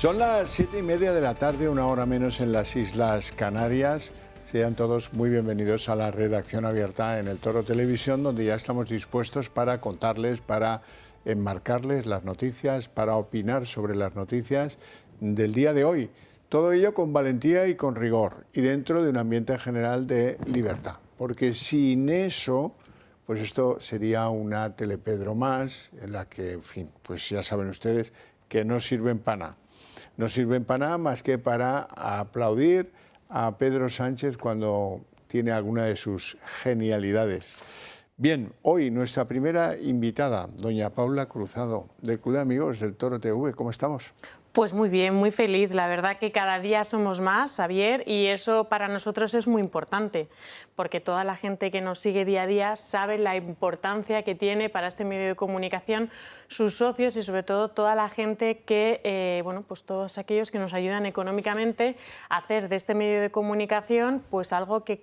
Son las 7:30 de la tarde, una hora menos en las Islas Canarias. Sean todos muy bienvenidos a la redacción abierta en El Toro Televisión, donde ya estamos dispuestos para contarles, para enmarcarles las noticias, para opinar sobre las noticias del día de hoy. Todo ello con valentía y con rigor, y dentro de un ambiente general de libertad. Porque sin eso, pues esto sería una Telepedro más, en la que, en fin, pues ya saben ustedes que no sirven para nada. No sirven para nada más que para aplaudir a Pedro Sánchez cuando tiene alguna de sus genialidades. Bien, hoy nuestra primera invitada, doña Paula Cruzado, del Club de Amigos del Toro TV. ¿Cómo estamos? Pues muy bien, muy feliz. La verdad que cada día somos más, Xavier, y eso para nosotros es muy importante, porque toda la gente que nos sigue día a día sabe la importancia que tiene para este medio de comunicación sus socios y sobre todo toda la gente que, bueno, pues todos aquellos que nos ayudan económicamente a hacer de este medio de comunicación pues algo que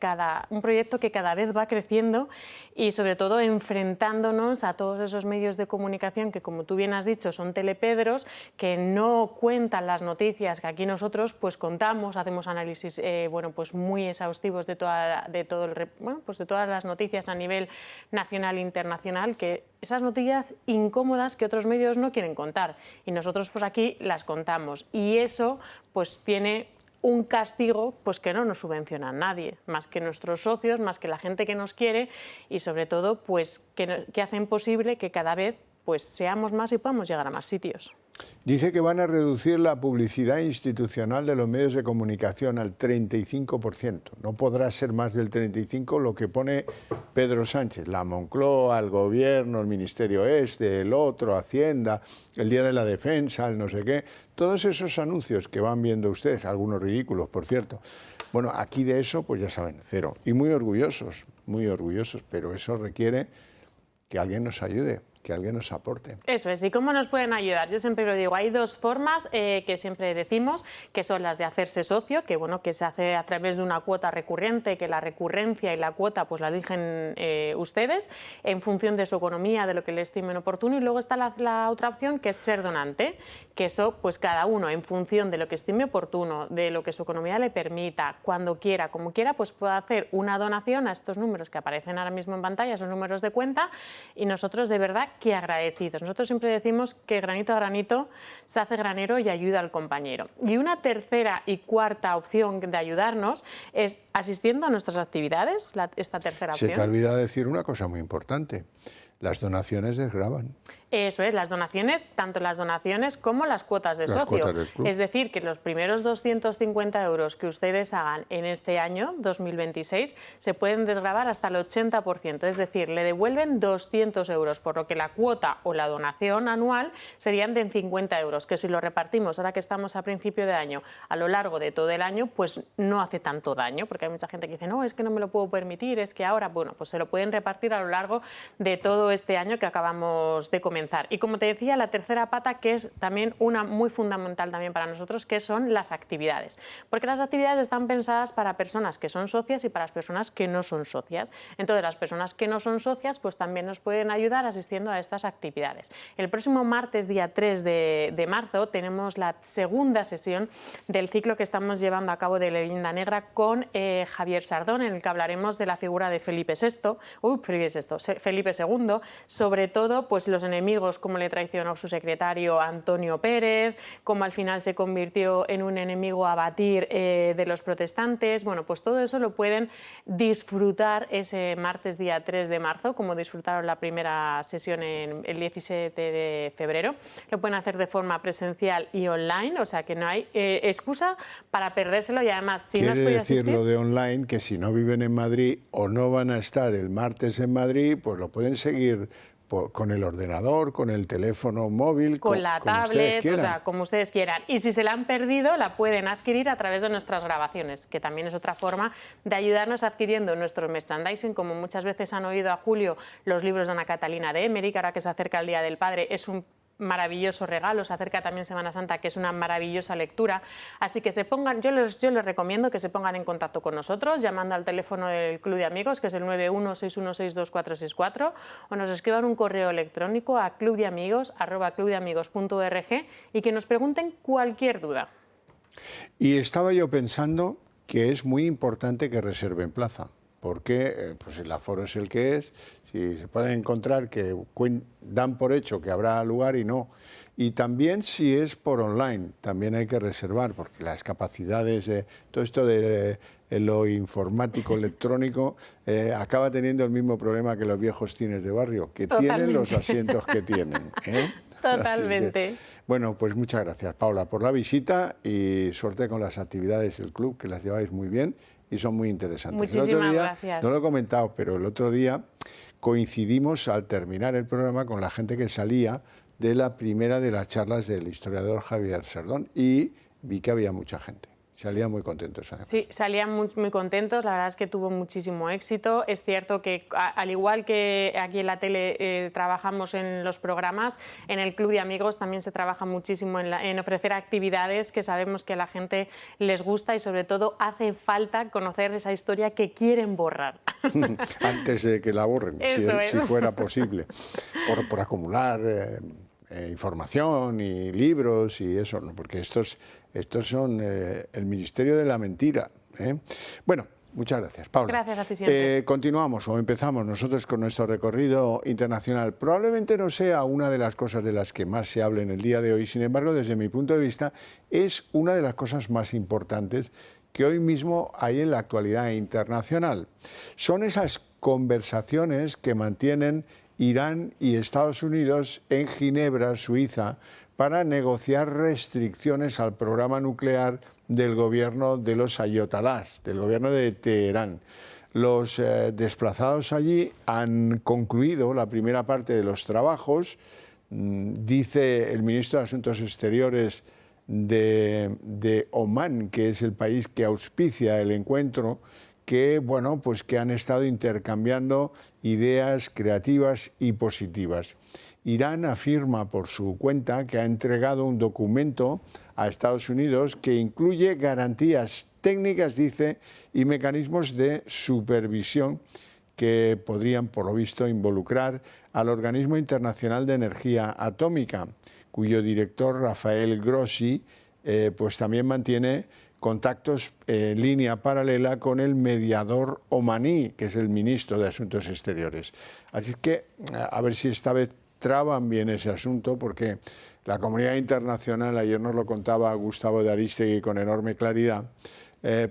un proyecto que cada vez va creciendo y sobre todo enfrentándonos a todos esos medios de comunicación que, como tú bien has dicho, son telepedros, que no cuentan las noticias que aquí nosotros pues contamos, hacemos análisis bueno, pues muy exhaustivos de todas las noticias a nivel nacional e internacional, que esas noticias incómodas que otros medios no quieren contar y nosotros pues aquí las contamos, y eso pues tiene un castigo pues que no nos subvenciona nadie, más que nuestros socios, más que la gente que nos quiere y sobre todo pues que hacen posible que cada vez pues seamos más y podamos llegar a más sitios. Dice que van a reducir la publicidad institucional de los medios de comunicación al 35%. No podrá ser más del 35% lo que pone Pedro Sánchez. La Moncloa, el Gobierno, el Ministerio Este, el otro, Hacienda, el Día de la Defensa, el no sé qué. Todos esos anuncios que van viendo ustedes, algunos ridículos, por cierto. Bueno, aquí de eso, pues ya saben, cero. Y muy orgullosos, pero eso requiere que alguien nos ayude, que alguien nos aporte. Eso es. ¿Y cómo nos pueden ayudar? Yo siempre lo digo, hay dos formas que siempre decimos, que son las de hacerse socio, que bueno, que se hace a través de una cuota recurrente, que la recurrencia y la cuota pues la eligen ustedes en función de su economía, de lo que les estimen oportuno, y luego está la otra opción, que es ser donante, que eso pues cada uno en función de lo que estime oportuno, de lo que su economía le permita, cuando quiera, como quiera, pues puede hacer una donación a estos números que aparecen ahora mismo en pantalla, esos números de cuenta, y nosotros de verdad que agradecidos. Nosotros siempre decimos que granito a granito se hace granero y ayuda al compañero. Y una tercera y cuarta opción de ayudarnos es asistiendo a nuestras actividades, esta tercera opción. Se te ha olvidado decir una cosa muy importante. Las donaciones desgravan. Eso es, las donaciones, tanto las donaciones como las cuotas de socio. Cuotas del club. Es decir, que los primeros 250 euros que ustedes hagan en este año 2026 se pueden desgravar hasta el 80%. Es decir, le devuelven 200 euros, por lo que la cuota o la donación anual serían de 50 euros, que si lo repartimos ahora que estamos a principio de año a lo largo de todo el año, pues no hace tanto daño, porque hay mucha gente que dice, no, es que no me lo puedo permitir, es que ahora, bueno, pues se lo pueden repartir a lo largo de todo este año que acabamos de comenzar. Y como te decía, la tercera pata, que es también una muy fundamental también para nosotros, que son las actividades. Porque las actividades están pensadas para personas que son socias y para las personas que no son socias. Entonces, las personas que no son socias pues también nos pueden ayudar asistiendo a estas actividades. El próximo martes, día 3 de marzo, tenemos la segunda sesión del ciclo que estamos llevando a cabo de Leyenda Negra con Javier Sardón, en el que hablaremos de la figura de Felipe II, sobre todo pues los enemigos, cómo le traicionó su secretario Antonio Pérez, cómo al final se convirtió en un enemigo a batir de los protestantes. Bueno, pues todo eso lo pueden disfrutar ese martes día 3 de marzo, como disfrutaron la primera sesión el 17 de febrero. Lo pueden hacer de forma presencial y online, o sea que no hay excusa para perdérselo, y además si no os podéis asistir... Quiere decir lo de online, que si no viven en Madrid o no van a estar el martes en Madrid, pues lo pueden seguir con el ordenador, con el teléfono móvil, con la tablet, o sea, como ustedes quieran. Y si se la han perdido, la pueden adquirir a través de nuestras grabaciones, que también es otra forma de ayudarnos adquiriendo nuestro merchandising. Como muchas veces han oído a Julio, los libros de Ana Catalina de Emmerich, ahora que se acerca el Día del Padre, es un maravilloso regalo. Se acerca también Semana Santa, que es una maravillosa lectura. Así que yo les recomiendo que se pongan en contacto con nosotros, llamando al teléfono del Club de Amigos, que es el 916162464, o nos escriban un correo electrónico a clubdeamigos@clubdeamigos.org y que nos pregunten cualquier duda. Y estaba yo pensando que es muy importante que reserven plaza, porque pues el aforo es el que es, si se pueden encontrar que dan por hecho que habrá lugar y no. Y también si es por online, también hay que reservar, porque las capacidades de todo esto de lo informático, electrónico, acaba teniendo el mismo problema que los viejos cines de barrio, que tienen los asientos que tienen. Totalmente. Bueno, pues muchas gracias, Paula, por la visita y suerte con las actividades del club, que las lleváis muy bien y son muy interesantes. Muchísimas gracias. No lo he comentado, pero el otro día coincidimos al terminar el programa con la gente que salía de la primera de las charlas del historiador Javier Serdón y vi que había mucha gente. Salían muy contentos, además. Sí, salían muy contentos, la verdad es que tuvo muchísimo éxito. Es cierto que, al igual que aquí en la tele trabajamos en los programas, en el Club de Amigos también se trabaja muchísimo en ofrecer actividades que sabemos que a la gente les gusta y sobre todo hace falta conocer esa historia que quieren borrar. Antes de que la borren, si fuera posible, por acumular información y libros y eso, ¿no? Porque estos son el Ministerio de la Mentira. Bueno, muchas gracias, Paula. Gracias a ti siempre. Continuamos o empezamos nosotros con nuestro recorrido internacional. Probablemente no sea una de las cosas de las que más se hable en el día de hoy, sin embargo, desde mi punto de vista, es una de las cosas más importantes que hoy mismo hay en la actualidad internacional. Son esas conversaciones que mantienen Irán y Estados Unidos en Ginebra, Suiza, para negociar restricciones al programa nuclear del gobierno de los ayatolás, del gobierno de Teherán. Los desplazados allí han concluido la primera parte de los trabajos. Dice el ministro de Asuntos Exteriores de Omán, que es el país que auspicia el encuentro, que, bueno, pues que han estado intercambiando ideas creativas y positivas. Irán afirma por su cuenta que ha entregado un documento a Estados Unidos que incluye garantías técnicas, dice, y mecanismos de supervisión que podrían, por lo visto, involucrar al Organismo Internacional de Energía Atómica, cuyo director, Rafael Grossi, pues también mantiene contactos en línea paralela con el mediador omaní, que es el ministro de Asuntos Exteriores. Así que a ver si esta vez traban bien ese asunto, porque la comunidad internacional, ayer nos lo contaba Gustavo de Arístegui con enorme claridad,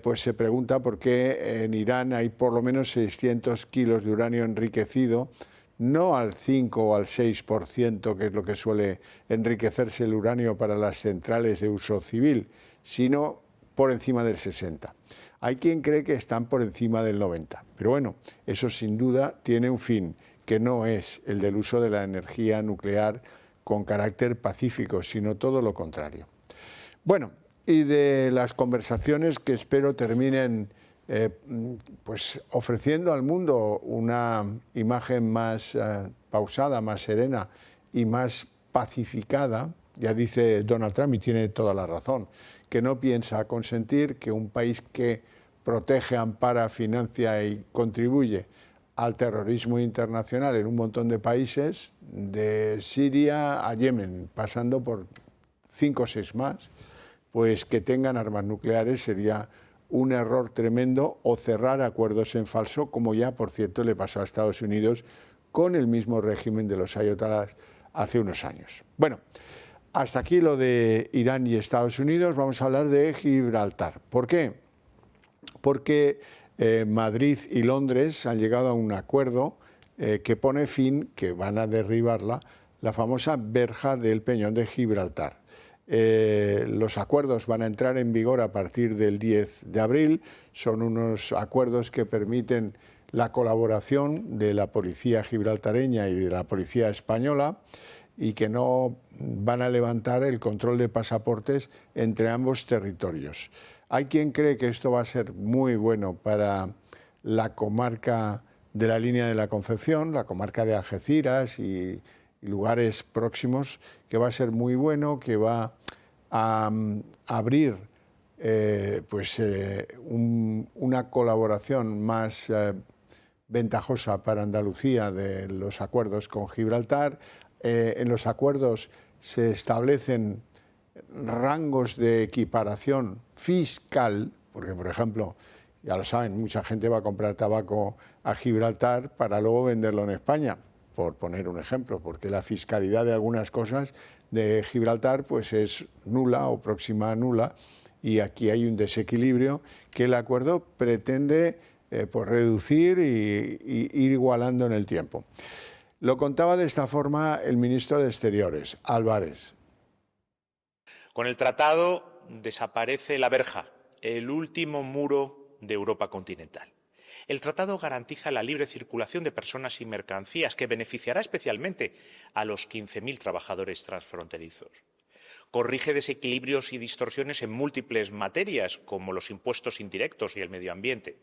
pues se pregunta por qué en Irán hay por lo menos 600 kilos de uranio enriquecido, no al 5 o al 6%, que es lo que suele enriquecerse el uranio para las centrales de uso civil, sino por encima del 60. Hay quien cree que están por encima del 90. Pero bueno, eso sin duda tiene un fin, que no es el del uso de la energía nuclear con carácter pacífico, sino todo lo contrario. Bueno, y de las conversaciones que espero terminen pues ofreciendo al mundo una imagen más pausada, más serena y más pacificada, ya dice Donald Trump, y tiene toda la razón, que no piensa consentir que un país que protege, ampara, financia y contribuye al terrorismo internacional en un montón de países, de Siria a Yemen, pasando por 5 o 6 más, pues que tengan armas nucleares sería un error tremendo, o cerrar acuerdos en falso, como ya, por cierto, le pasó a Estados Unidos con el mismo régimen de los ayatolás hace unos años. Bueno, hasta aquí lo de Irán y Estados Unidos. Vamos a hablar de Gibraltar. ¿Por qué? Porque Madrid y Londres han llegado a un acuerdo que pone fin, que van a derribarla, la famosa verja del Peñón de Gibraltar. Los acuerdos van a entrar en vigor a partir del 10 de abril. Son unos acuerdos que permiten la colaboración de la policía gibraltareña y de la policía española, y que no van a levantar el control de pasaportes entre ambos territorios. Hay quien cree que esto va a ser muy bueno para la comarca de la Línea de la Concepción, la comarca de Algeciras y y lugares próximos, que va a ser muy bueno, que va a abrir una colaboración más ventajosa para Andalucía de los acuerdos con Gibraltar. En los acuerdos se establecen rangos de equiparación fiscal, porque, por ejemplo, ya lo saben, mucha gente va a comprar tabaco a Gibraltar para luego venderlo en España, por poner un ejemplo, porque la fiscalidad de algunas cosas de Gibraltar pues es nula o próxima a nula, y aquí hay un desequilibrio que el acuerdo pretende pues reducir y ir igualando en el tiempo. Lo contaba de esta forma el ministro de Exteriores, Álvarez. Con el tratado desaparece la verja, el último muro de Europa continental. El tratado garantiza la libre circulación de personas y mercancías, que beneficiará especialmente a los 15.000 trabajadores transfronterizos. Corrige desequilibrios y distorsiones en múltiples materias, como los impuestos indirectos y el medio ambiente.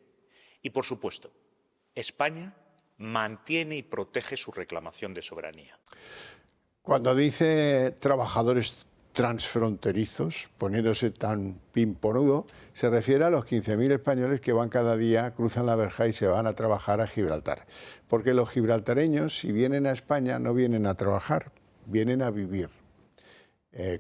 Y, por supuesto, España mantiene y protege su reclamación de soberanía. Cuando dice trabajadores transfronterizos, poniéndose tan pimponudo, se refiere a los 15.000 españoles que van cada día, cruzan la verja y se van a trabajar a Gibraltar. Porque los gibraltareños, si vienen a España, no vienen a trabajar, vienen a vivir.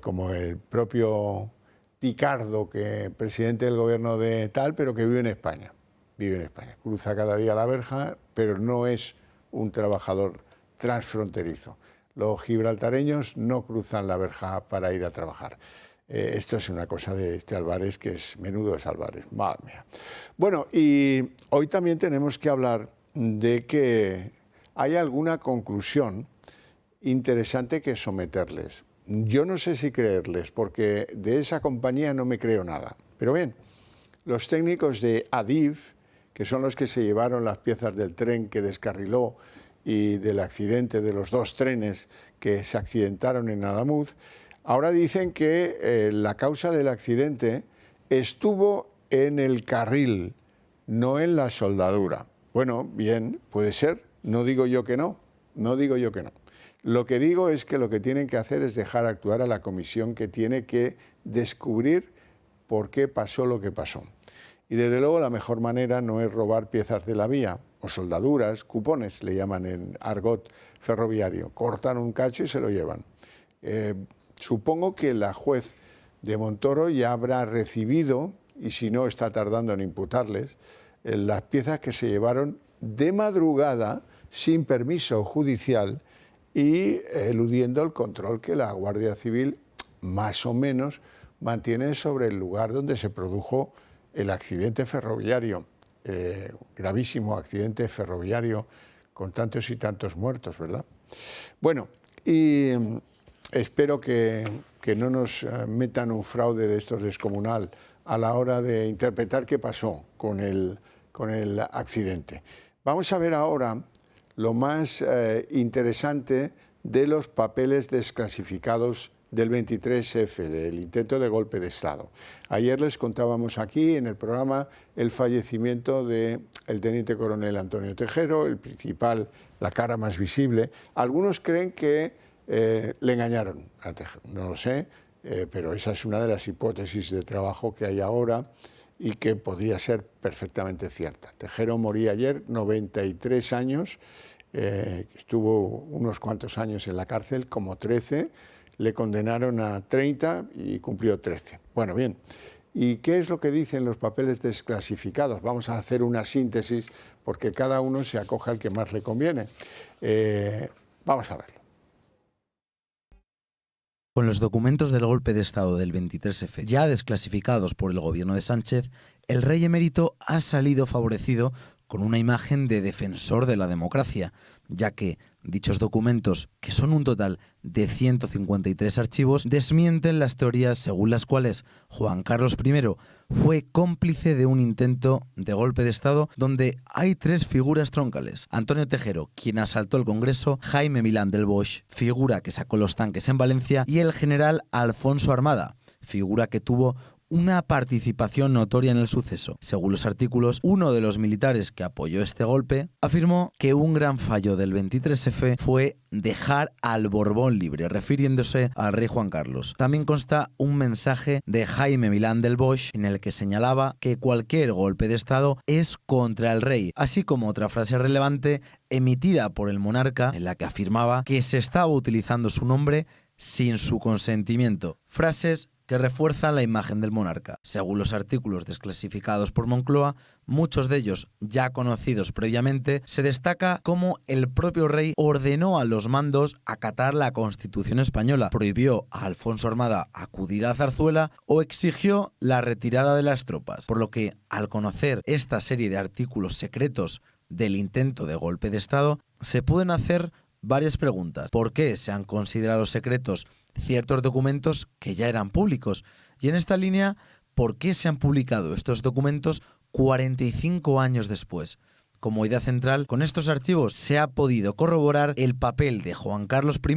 Como el propio Picardo, que presidente del gobierno de tal, pero que vive en España. Vive en España, cruza cada día la verja, pero no es un trabajador transfronterizo. Los gibraltareños no cruzan la verja para ir a trabajar. Esto es una cosa de este Álvarez, que es menudo es Álvarez, madre mía. Bueno, y hoy también tenemos que hablar de que hay alguna conclusión interesante que someterles. Yo no sé si creerles, porque de esa compañía no me creo nada. Pero bien, los técnicos de Adif, que son los que se llevaron las piezas del tren que descarriló y del accidente de los dos trenes que se accidentaron en Adamuz, ahora dicen que la causa del accidente estuvo en el carril, no en la soldadura. Bueno, bien, puede ser, no digo yo que no, no digo yo que no. Lo que digo es que lo que tienen que hacer es dejar actuar a la comisión que tiene que descubrir por qué pasó lo que pasó. Y desde luego la mejor manera no es robar piezas de la vía o soldaduras, cupones le llaman en argot ferroviario. Cortan un cacho y se lo llevan. Supongo que la juez de Montoro ya habrá recibido, y si no está tardando en imputarles, las piezas que se llevaron de madrugada sin permiso judicial y eludiendo el control que la Guardia Civil más o menos mantiene sobre el lugar donde se produjo el accidente ferroviario, gravísimo accidente ferroviario con tantos y tantos muertos, ¿verdad? Bueno, y espero que no nos metan un fraude de estos descomunal a la hora de interpretar qué pasó con el accidente. Vamos a ver ahora lo más interesante de los papeles desclasificados del 23F, del intento de golpe de Estado. Ayer les contábamos aquí en el programa el fallecimiento del teniente coronel Antonio Tejero, el principal, la cara más visible. Algunos creen que le engañaron a Tejero, no lo sé, pero esa es una de las hipótesis de trabajo que hay ahora y que podría ser perfectamente cierta. Tejero moría ayer, 93 años, estuvo unos cuantos años en la cárcel, como 13, le condenaron a 30 y cumplió 13. Bueno, bien, ¿y qué es lo que dicen los papeles desclasificados? Vamos a hacer una síntesis porque cada uno se acoge al que más le conviene. Vamos a verlo. Con los documentos del golpe de Estado del 23F ya desclasificados por el gobierno de Sánchez, el rey emérito ha salido favorecido con una imagen de defensor de la democracia, ya que dichos documentos, que son un total de 153 archivos, desmienten las teorías según las cuales Juan Carlos I fue cómplice de un intento de golpe de Estado donde hay tres figuras troncales. Antonio Tejero, quien asaltó el Congreso, Jaime Milán del Bosch, figura que sacó los tanques en Valencia, y el general Alfonso Armada, figura que tuvo una participación notoria en el suceso. Según los artículos, uno de los militares que apoyó este golpe afirmó que un gran fallo del 23F fue dejar al Borbón libre, refiriéndose al rey Juan Carlos. También consta un mensaje de Jaime Milán del Bosch en el que señalaba que cualquier golpe de Estado es contra el rey, así como otra frase relevante emitida por el monarca en la que afirmaba que se estaba utilizando su nombre sin su consentimiento. Frases que refuerzan la imagen del monarca. Según los artículos desclasificados por Moncloa, muchos de ellos ya conocidos previamente, se destaca cómo el propio rey ordenó a los mandos acatar la Constitución española, prohibió a Alfonso Armada acudir a Zarzuela o exigió la retirada de las tropas. Por lo que, al conocer esta serie de artículos secretos del intento de golpe de Estado, se pueden hacer varias preguntas. ¿Por qué se han considerado secretos ciertos documentos que ya eran públicos? Y en esta línea, ¿por qué se han publicado estos documentos 45 años después? Como idea central, con estos archivos se ha podido corroborar el papel de Juan Carlos I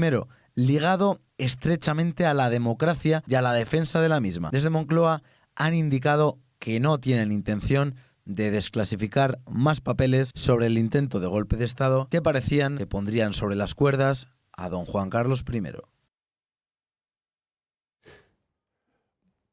ligado estrechamente a la democracia y a la defensa de la misma. Desde Moncloa han indicado que no tienen intención de desclasificar más papeles sobre el intento de golpe de Estado que parecían que pondrían sobre las cuerdas a don Juan Carlos I.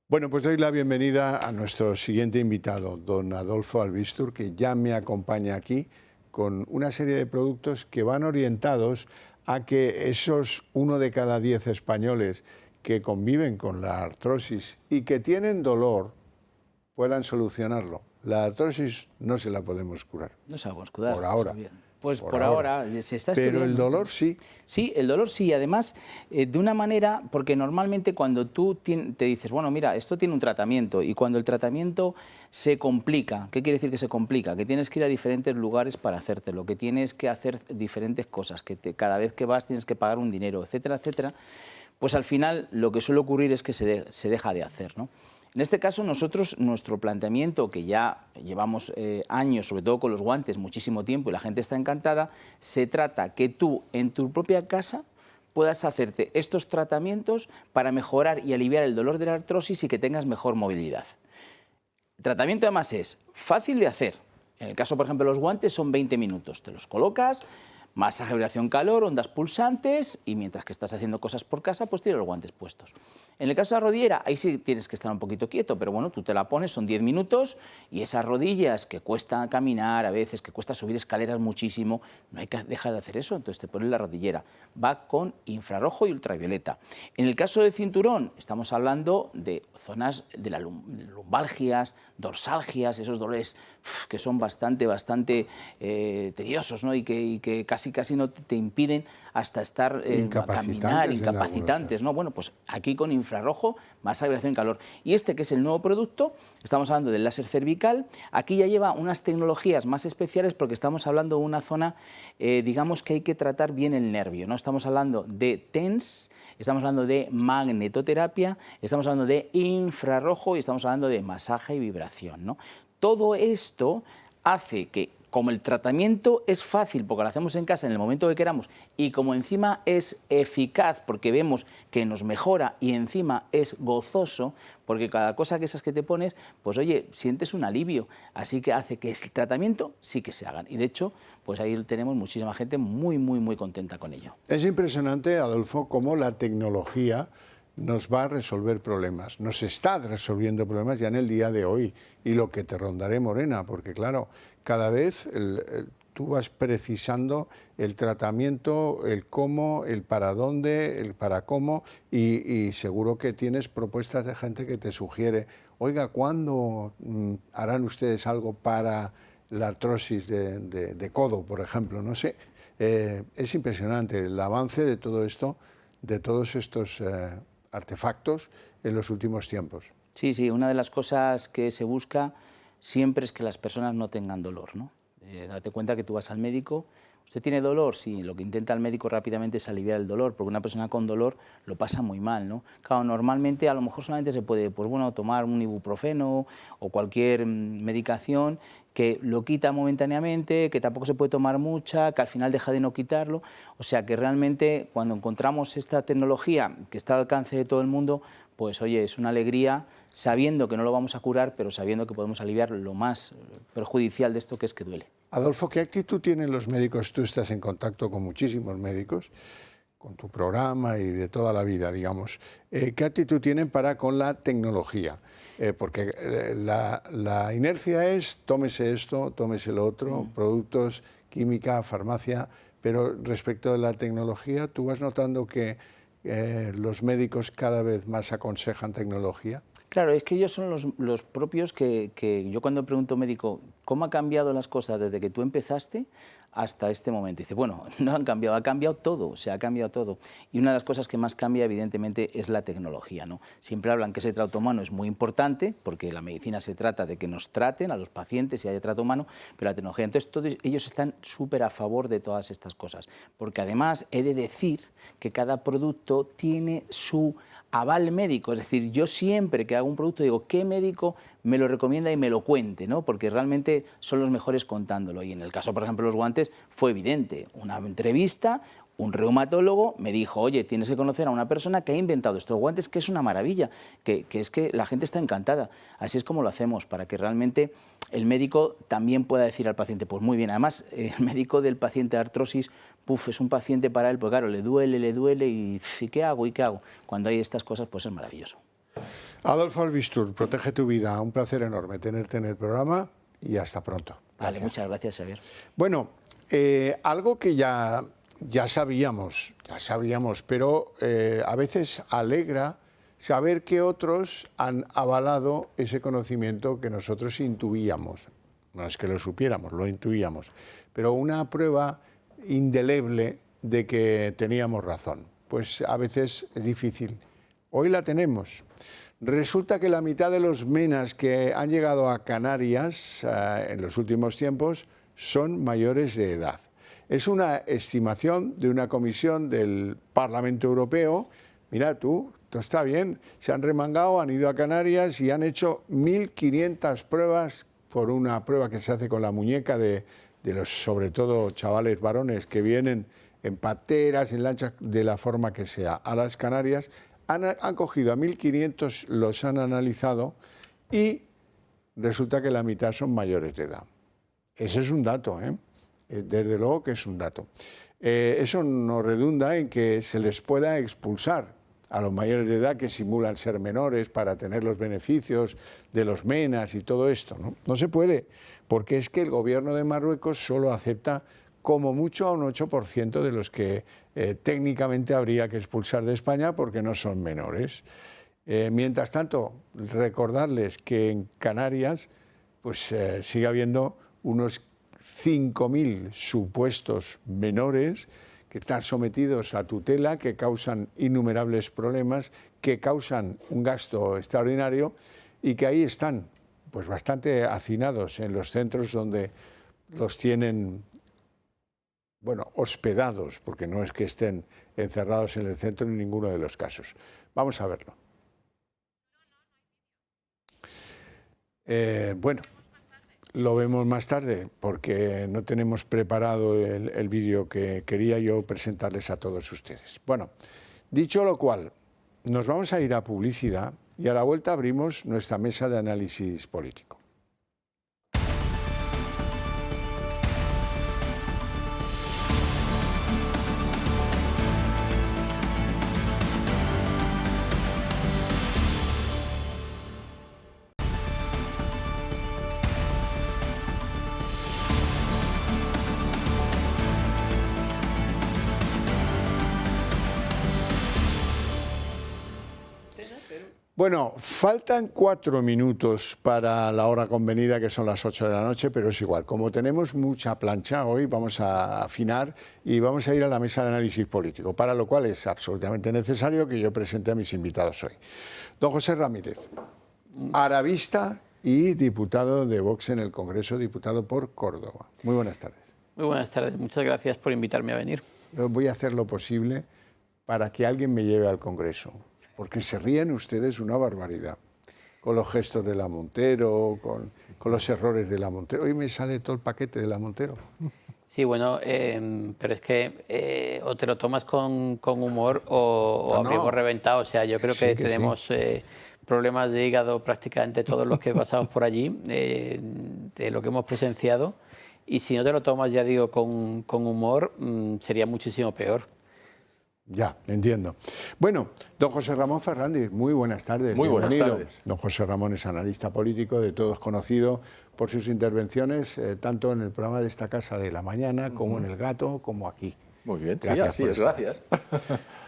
Bueno, pues doy la bienvenida a nuestro siguiente invitado, don Adolfo Albistur, que ya me acompaña aquí con una serie de productos que van orientados a que esos 1 de cada 10 españoles que conviven con la artrosis y que tienen dolor puedan solucionarlo. La artrosis no se la podemos curar. No se la podemos curar. Por ahora. Pues por ahora se está estudiando. Pero el dolor sí. Sí, el dolor sí. Además, de una manera, porque normalmente cuando tú te dices, bueno, mira, esto tiene un tratamiento, y cuando el tratamiento se complica, ¿qué quiere decir que se complica? Que tienes que ir a diferentes lugares para hacértelo, que tienes que hacer diferentes cosas, que cada vez que vas tienes que pagar un dinero, etcétera, etcétera. Pues al final lo que suele ocurrir es que se deja de hacer, ¿no? En este caso, nosotros, nuestro planteamiento, que ya llevamos años, sobre todo con los guantes, muchísimo tiempo, y la gente está encantada, se trata que tú, en tu propia casa, puedas hacerte estos tratamientos para mejorar y aliviar el dolor de la artrosis y que tengas mejor movilidad. El tratamiento, además, es fácil de hacer. En el caso, por ejemplo, de los guantes, son 20 minutos. Te los colocas, masaje, vibración, calor, ondas pulsantes, y mientras que estás haciendo cosas por casa, pues tienes los guantes puestos. En el caso de la rodillera, ahí sí tienes que estar un poquito quieto, pero bueno, tú te la pones, son 10 minutos, y esas rodillas que cuesta caminar a veces, que cuesta subir escaleras muchísimo, no hay que dejar de hacer eso, entonces te pones la rodillera. Va con infrarrojo y ultravioleta. En el caso del cinturón, estamos hablando de zonas de las lumbalgias, dorsalgias, esos dolores que son bastante tediosos, ¿no? y que casi no te impiden hasta estar caminar, incapacitantes, ¿no? Bueno, pues aquí con infrarrojo, masaje, vibración y calor. Y este, que es el nuevo producto, estamos hablando del láser cervical. Aquí ya lleva unas tecnologías más especiales porque estamos hablando de una zona, digamos, que hay que tratar bien el nervio, ¿no? Estamos hablando de TENS, estamos hablando de magnetoterapia, estamos hablando de infrarrojo y estamos hablando de masaje y vibración, ¿no? Todo esto hace que, como el tratamiento es fácil porque lo hacemos en casa en el momento que queramos, y como encima es eficaz porque vemos que nos mejora y encima es gozoso, porque cada cosa que esas que te pones, pues oye, sientes un alivio, así que hace que el tratamiento sí que se hagan. Y de hecho, pues ahí tenemos muchísima gente muy contenta con ello. Es impresionante, Adolfo, cómo la tecnología nos va a resolver problemas, nos está resolviendo problemas ya en el día de hoy, y lo que te rondaré, Morena, porque claro, cada vez tú vas precisando el tratamiento, el cómo, el para dónde, el para cómo, y seguro que tienes propuestas de gente que te sugiere, oiga, ¿cuándo harán ustedes algo para la artrosis de codo, por ejemplo? No sé, es impresionante el avance de todo esto, de todos estos artefactos en los últimos tiempos. Sí, una de las cosas que se busca siempre es que las personas no tengan dolor, ¿no? Date cuenta que tú vas al médico, ¿Usted tiene dolor? Sí, lo que intenta el médico rápidamente es aliviar el dolor, porque una persona con dolor lo pasa muy mal, ¿no? Claro, normalmente a lo mejor solamente se puede, pues bueno, tomar un ibuprofeno o cualquier medicación que lo quita momentáneamente, que tampoco se puede tomar mucha, que al final deja de no quitarlo. O sea que realmente cuando encontramos esta tecnología que está al alcance de todo el mundo, pues oye, es una alegría sabiendo que no lo vamos a curar, pero sabiendo que podemos aliviar lo más perjudicial de esto, que es que duele. Adolfo, ¿qué actitud tienen los médicos? Tú estás en contacto con muchísimos médicos, con tu programa y de toda la vida, digamos. ¿Qué actitud tienen para con la tecnología? Porque la inercia es tómese esto, tómese lo otro, productos, química, farmacia, pero respecto de la tecnología, ¿tú vas notando que los médicos cada vez más aconsejan tecnología? Claro, es que ellos son los propios que yo cuando pregunto a un médico, ¿cómo ha cambiado las cosas desde que tú empezaste hasta este momento? Dice, bueno, no han cambiado, ha cambiado todo, o sea, ha cambiado todo. Y una de las cosas que más cambia, evidentemente, es la tecnología, ¿no? Siempre hablan que ese trato humano es muy importante, porque la medicina se trata de que nos traten a los pacientes y haya trato humano, pero la tecnología, entonces todos ellos están súper a favor de todas estas cosas, porque además he de decir que cada producto tiene su aval médico, es decir, yo siempre que hago un producto digo, ¿qué médico me lo recomienda y me lo cuente? ¿No? Porque realmente son los mejores contándolo. Y en el caso, por ejemplo, de los guantes, fue evidente. Una entrevista, un reumatólogo me dijo, oye, tienes que conocer a una persona que ha inventado estos guantes, que es una maravilla, que es que la gente está encantada. Así es como lo hacemos, para que realmente el médico también pueda decir al paciente, pues muy bien, además el médico del paciente de artrosis, es un paciente para él, pues claro, le duele y ¿qué hago? ¿Y qué hago? Cuando hay estas cosas, pues es maravilloso. Adolfo Albistur, protege tu vida. Un placer enorme tenerte en el programa y hasta pronto. Vale, muchas gracias, Xavier. Bueno, algo que ya sabíamos, pero a veces alegra saber que otros han avalado ese conocimiento que nosotros intuíamos. No es que lo supiéramos, lo intuíamos, pero una prueba indeleble de que teníamos razón. Pues a veces es difícil. Hoy la tenemos. Resulta que la mitad de los menas que han llegado a Canarias en los últimos tiempos son mayores de edad. Es una estimación de una comisión del Parlamento Europeo. Mira tú, esto está bien, se han remangado, han ido a Canarias y han hecho 1.500 pruebas por una prueba que se hace con la muñeca de los, sobre todo, chavales varones que vienen en pateras, en lanchas, de la forma que sea, a las Canarias. Han cogido a 1.500, los han analizado y resulta que la mitad son mayores de edad. Ese es un dato, ¿eh? Desde luego que es un dato. Eso nos redunda en que se les pueda expulsar a los mayores de edad que simulan ser menores para tener los beneficios de los menas y todo esto, ¿no? No se puede, porque es que el gobierno de Marruecos solo acepta como mucho a un 8% de los que técnicamente habría que expulsar de España porque no son menores. Mientras tanto, recordarles que en Canarias pues, sigue habiendo unos 5.000 supuestos menores que están sometidos a tutela, que causan innumerables problemas, que causan un gasto extraordinario y que ahí están pues, bastante hacinados en los centros donde los tienen hospedados, porque no es que estén encerrados en el centro en ninguno de los casos. Vamos a verlo. Lo vemos más tarde porque no tenemos preparado el vídeo que quería yo presentarles a todos ustedes. Bueno, dicho lo cual, nos vamos a ir a publicidad y a la vuelta abrimos nuestra mesa de análisis político. Bueno, faltan 4 minutos para la hora convenida, que son las 8 de la noche, pero es igual. Como tenemos mucha plancha hoy, vamos a afinar y vamos a ir a la mesa de análisis político, para lo cual es absolutamente necesario que yo presente a mis invitados hoy. Don José Ramírez, arabista y diputado de Vox en el Congreso, diputado por Córdoba. Muy buenas tardes. Muy buenas tardes, muchas gracias por invitarme a venir. Yo voy a hacer lo posible para que alguien me lleve al Congreso, porque se ríen ustedes una barbaridad, con los gestos de la Montero, con los errores de la Montero. Hoy me sale todo el paquete de la Montero. Sí, bueno, pero es que o te lo tomas con humor o habríamos reventado. O sea, yo creo que tenemos problemas de hígado prácticamente todos los que pasamos por allí, de lo que hemos presenciado. Y si no te lo tomas, ya digo, con humor, sería muchísimo peor. Ya, entiendo. Bueno, don José Ramón Fernández, muy buenas tardes. Muy buenas tardes. Don José Ramón es analista político, de todos conocido por sus intervenciones, tanto en el programa de esta casa de la mañana, como en El Gato, como aquí. Muy bien, gracias. Sí, así es, gracias.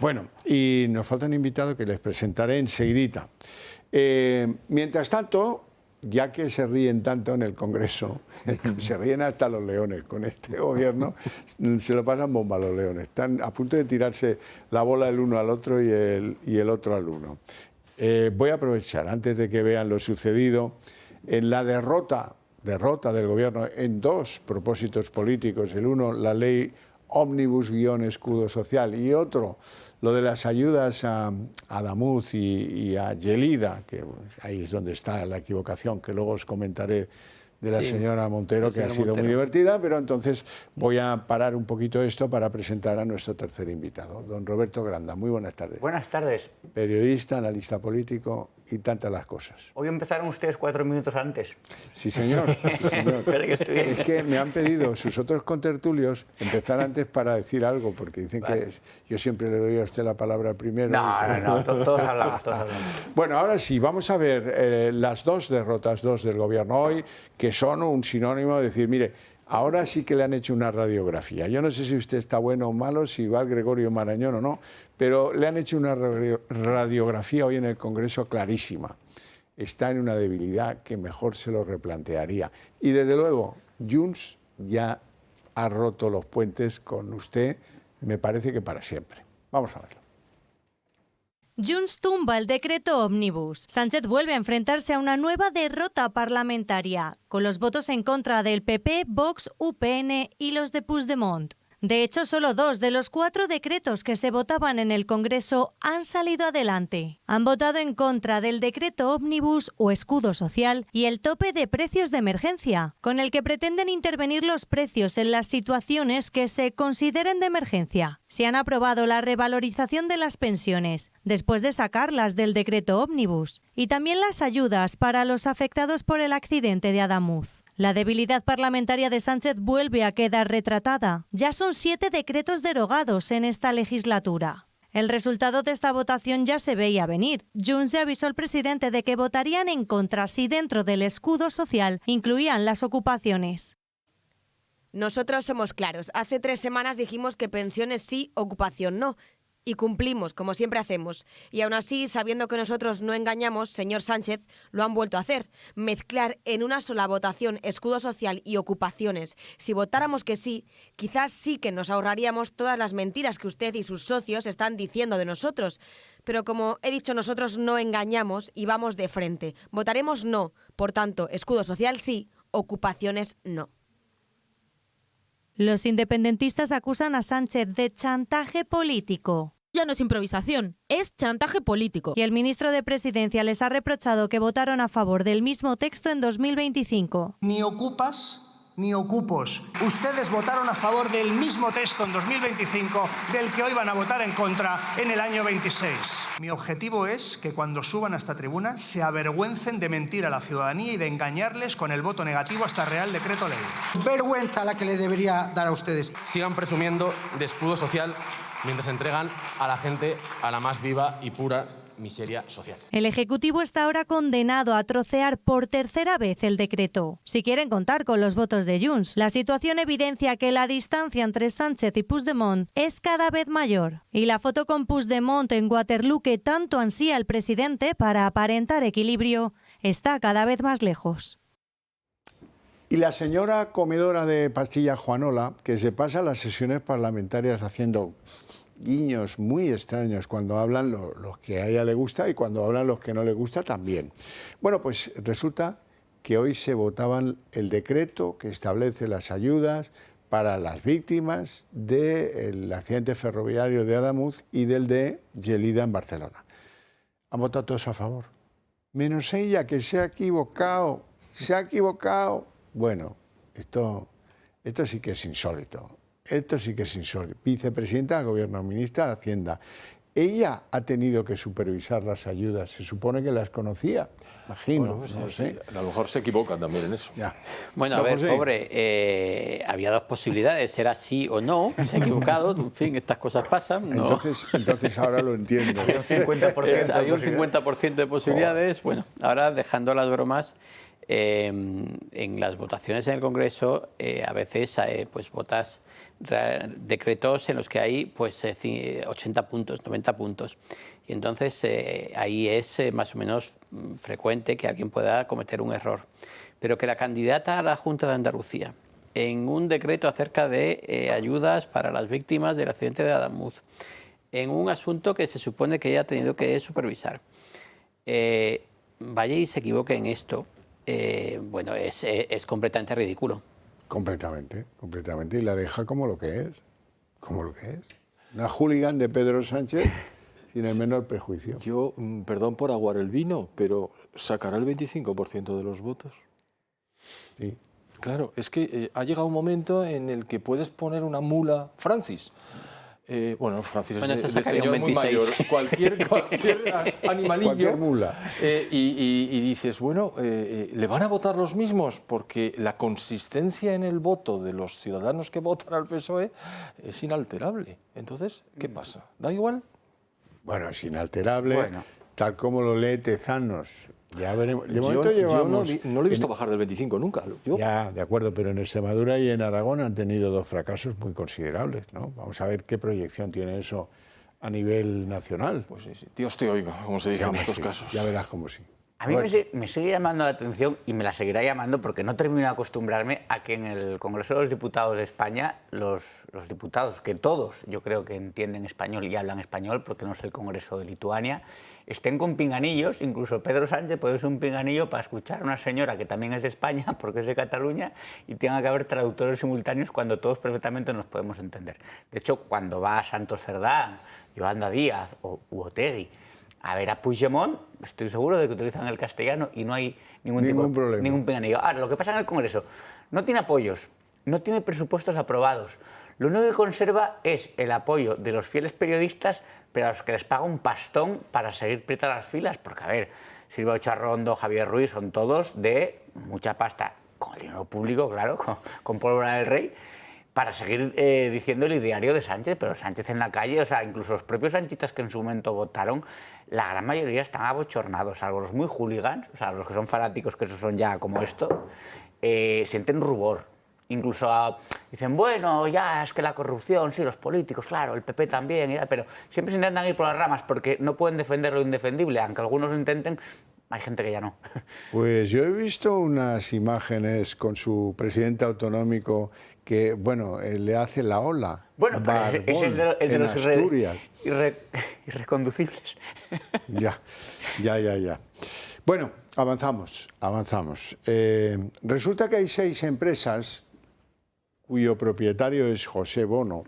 Bueno, y nos falta un invitado que les presentaré enseguidita. Mientras tanto, ya que se ríen tanto en el Congreso, se ríen hasta los leones con este gobierno, se lo pasan bomba a los leones. Están a punto de tirarse la bola el uno al otro y el otro al uno. Voy a aprovechar, antes de que vean lo sucedido, en la derrota del gobierno en dos propósitos políticos. El uno, la ley ómnibus-escudo social, y otro, lo de las ayudas a Adamuz y a Yelida, que ahí es donde está la equivocación, que luego os comentaré de la señora Montero, que ha sido muy divertida, pero entonces voy a parar un poquito esto para presentar a nuestro tercer invitado, don Roberto Granda. Muy buenas tardes. Buenas tardes. Periodista, analista político y tantas las cosas. Hoy empezaron ustedes 4 minutos antes. Sí, señor. Sí, señor. Que es que me han pedido sus otros contertulios empezar antes para decir algo, porque dicen que yo siempre le doy a usted la palabra primero. No, todos hablamos, Bueno, ahora sí, vamos a ver las dos derrotas del gobierno hoy, que son un sinónimo de decir, mire, ahora sí que le han hecho una radiografía. Yo no sé si usted está bueno o malo, si va al Gregorio Marañón o no, pero le han hecho una radiografía hoy en el Congreso clarísima. Está en una debilidad que mejor se lo replantearía. Y desde luego, Junts ya ha roto los puentes con usted, me parece que para siempre. Vamos a verlo. Junts tumba el decreto ómnibus. Sánchez vuelve a enfrentarse a una nueva derrota parlamentaria, con los votos en contra del PP, Vox, UPN y los de Puigdemont. De hecho, solo 2 de los 4 decretos que se votaban en el Congreso han salido adelante. Han votado en contra del decreto ómnibus o escudo social y el tope de precios de emergencia, con el que pretenden intervenir los precios en las situaciones que se consideren de emergencia. Se han aprobado la revalorización de las pensiones, después de sacarlas del decreto ómnibus, y también las ayudas para los afectados por el accidente de Adamuz. La debilidad parlamentaria de Sánchez vuelve a quedar retratada. Ya son 7 decretos derogados en esta legislatura. El resultado de esta votación ya se veía venir. Junts ya avisó al presidente de que votarían en contra si dentro del escudo social incluían las ocupaciones. Nosotros somos claros. Hace 3 semanas dijimos que pensiones sí, ocupación no. Y cumplimos, como siempre hacemos. Y aún así, sabiendo que nosotros no engañamos, señor Sánchez, lo han vuelto a hacer. Mezclar en una sola votación escudo social y ocupaciones. Si votáramos que sí, quizás sí que nos ahorraríamos todas las mentiras que usted y sus socios están diciendo de nosotros. Pero como he dicho, nosotros no engañamos y vamos de frente. Votaremos no. Por tanto, escudo social sí, ocupaciones no. Los independentistas acusan a Sánchez de chantaje político. Ya no es improvisación, es chantaje político. Y el ministro de Presidencia les ha reprochado que votaron a favor del mismo texto en 2025. Ni ocupas ni ocupos. Ustedes votaron a favor del mismo texto en 2025 del que hoy van a votar en contra en el año 26. Mi objetivo es que cuando suban a esta tribuna se avergüencen de mentir a la ciudadanía y de engañarles con el voto negativo a este Real Decreto Ley. Vergüenza la que le debería dar a ustedes. Sigan presumiendo de escudo social mientras entregan a la gente a la más viva y pura miseria social. El Ejecutivo está ahora condenado a trocear por tercera vez el decreto. Si quieren contar con los votos de Junts, la situación evidencia que la distancia entre Sánchez y Puigdemont es cada vez mayor. Y la foto con Puigdemont en Waterloo que tanto ansía el presidente para aparentar equilibrio está cada vez más lejos. Y la señora comedora de pastilla Juanola, que se pasa las sesiones parlamentarias haciendo guiños muy extraños cuando hablan los que a ella le gusta y cuando hablan los que no le gusta también. Bueno, pues resulta que hoy se votaban el decreto que establece las ayudas para las víctimas del accidente ferroviario de Adamuz y del de Gelida en Barcelona. Han votado todos a favor, menos ella, que se ha equivocado, Bueno, esto sí que es insólito, Vicepresidenta del Gobierno, ministra de Hacienda. Ella ha tenido que supervisar las ayudas, se supone que las conocía, imagino, bueno, pues no sé. A lo mejor se equivocan también en eso. Ya. Bueno, a ver, pobre, había dos posibilidades, era sí o no, se ha equivocado, en fin, estas cosas pasan. ¿No? Entonces ahora lo entiendo. Había un 50%. Había un 50% de posibilidades. Bueno, ahora dejando las bromas, en las votaciones en el Congreso a veces pues votas decretos en los que hay pues 80 puntos, 90 puntos. Y entonces ahí es más o menos frecuente que alguien pueda cometer un error. Pero que la candidata a la Junta de Andalucía, en un decreto acerca de ayudas para las víctimas del accidente de Adamuz, en un asunto que se supone que ella ha tenido que supervisar, vaya y se equivoque en esto, bueno, es completamente ridículo. Completamente. Y la deja como lo que es. Una hooligan de Pedro Sánchez sin el menor prejuicio. Yo, perdón por aguar el vino, pero ¿sacará el 25% de los votos? Sí. Claro, es que ha llegado un momento en el que puedes poner una mula, Francis. Francis es de señor muy mayor, cualquier animalillo. Cualquier mula. Y dices, bueno, ¿le van a votar los mismos? Porque la consistencia en el voto de los ciudadanos que votan al PSOE es inalterable. Entonces, ¿qué pasa? ¿Da igual? Bueno, es inalterable, tal como lo lee Tezanos. Ya veremos. De momento yo llevamos... no lo he visto bajar del 25 nunca. Ya, de acuerdo, pero en Extremadura y en Aragón han tenido dos fracasos muy considerables, ¿no? Vamos a ver qué proyección tiene eso a nivel nacional. Pues sí. Dios te oiga, como se dice en estos casos. Ya verás cómo sí. A mí me sigue llamando la atención y me la seguirá llamando porque no termino de acostumbrarme a que en el Congreso de los Diputados de España los diputados, que todos yo creo que entienden español y hablan español porque no es el Congreso de Lituania, estén con pinganillos. Incluso Pedro Sánchez puede ser un pinganillo para escuchar a una señora que también es de España porque es de Cataluña y tenga que haber traductores simultáneos cuando todos perfectamente nos podemos entender. De hecho, cuando va a Santos Cerdán, Yolanda Díaz u Otegi a ver a Puigdemont, estoy seguro de que utilizan el castellano y no hay ningún problema. Ningún pinganillo. Ahora, lo que pasa en el Congreso, no tiene apoyos, no tiene presupuestos aprobados. Lo único que conserva es el apoyo de los fieles periodistas, pero a los que les paga un pastón para seguir prietas las filas, porque, a ver, Silvia Ocharrondo, Javier Ruiz, son todos de mucha pasta, con el dinero público, claro, con pólvora del rey, para seguir diciendo el ideario de Sánchez, pero Sánchez en la calle, o sea, incluso los propios sanchistas que en su momento votaron, la gran mayoría están abochornados, salvo los muy hooligans, o sea, los que son fanáticos, que esos son ya como esto, sienten rubor. Incluso dicen, bueno, ya es que la corrupción, sí, los políticos, claro, el PP también, pero siempre se intentan ir por las ramas porque no pueden defender lo indefendible, aunque algunos lo intenten. Hay gente que ya no. Pues yo he visto unas imágenes con su presidente autonómico que, bueno, le hace la ola. Bueno, pero ese es de los Asturias. Irreconducibles. Ya. Bueno, avanzamos. Resulta que hay 6 empresas cuyo propietario es José Bono,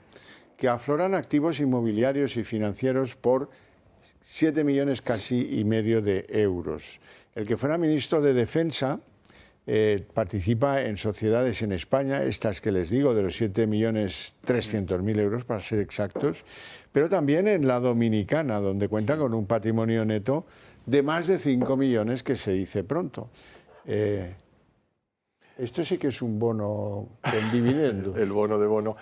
que afloran activos inmobiliarios y financieros por 7 millones casi y medio de euros. El que fuera ministro de Defensa participa en sociedades en España, estas que les digo, de los 7.300.000 euros para ser exactos, pero también en la Dominicana, donde cuenta con un patrimonio neto de más de 5 millones, que se dice pronto. Esto sí que es un bono con dividendos. El bono de bono.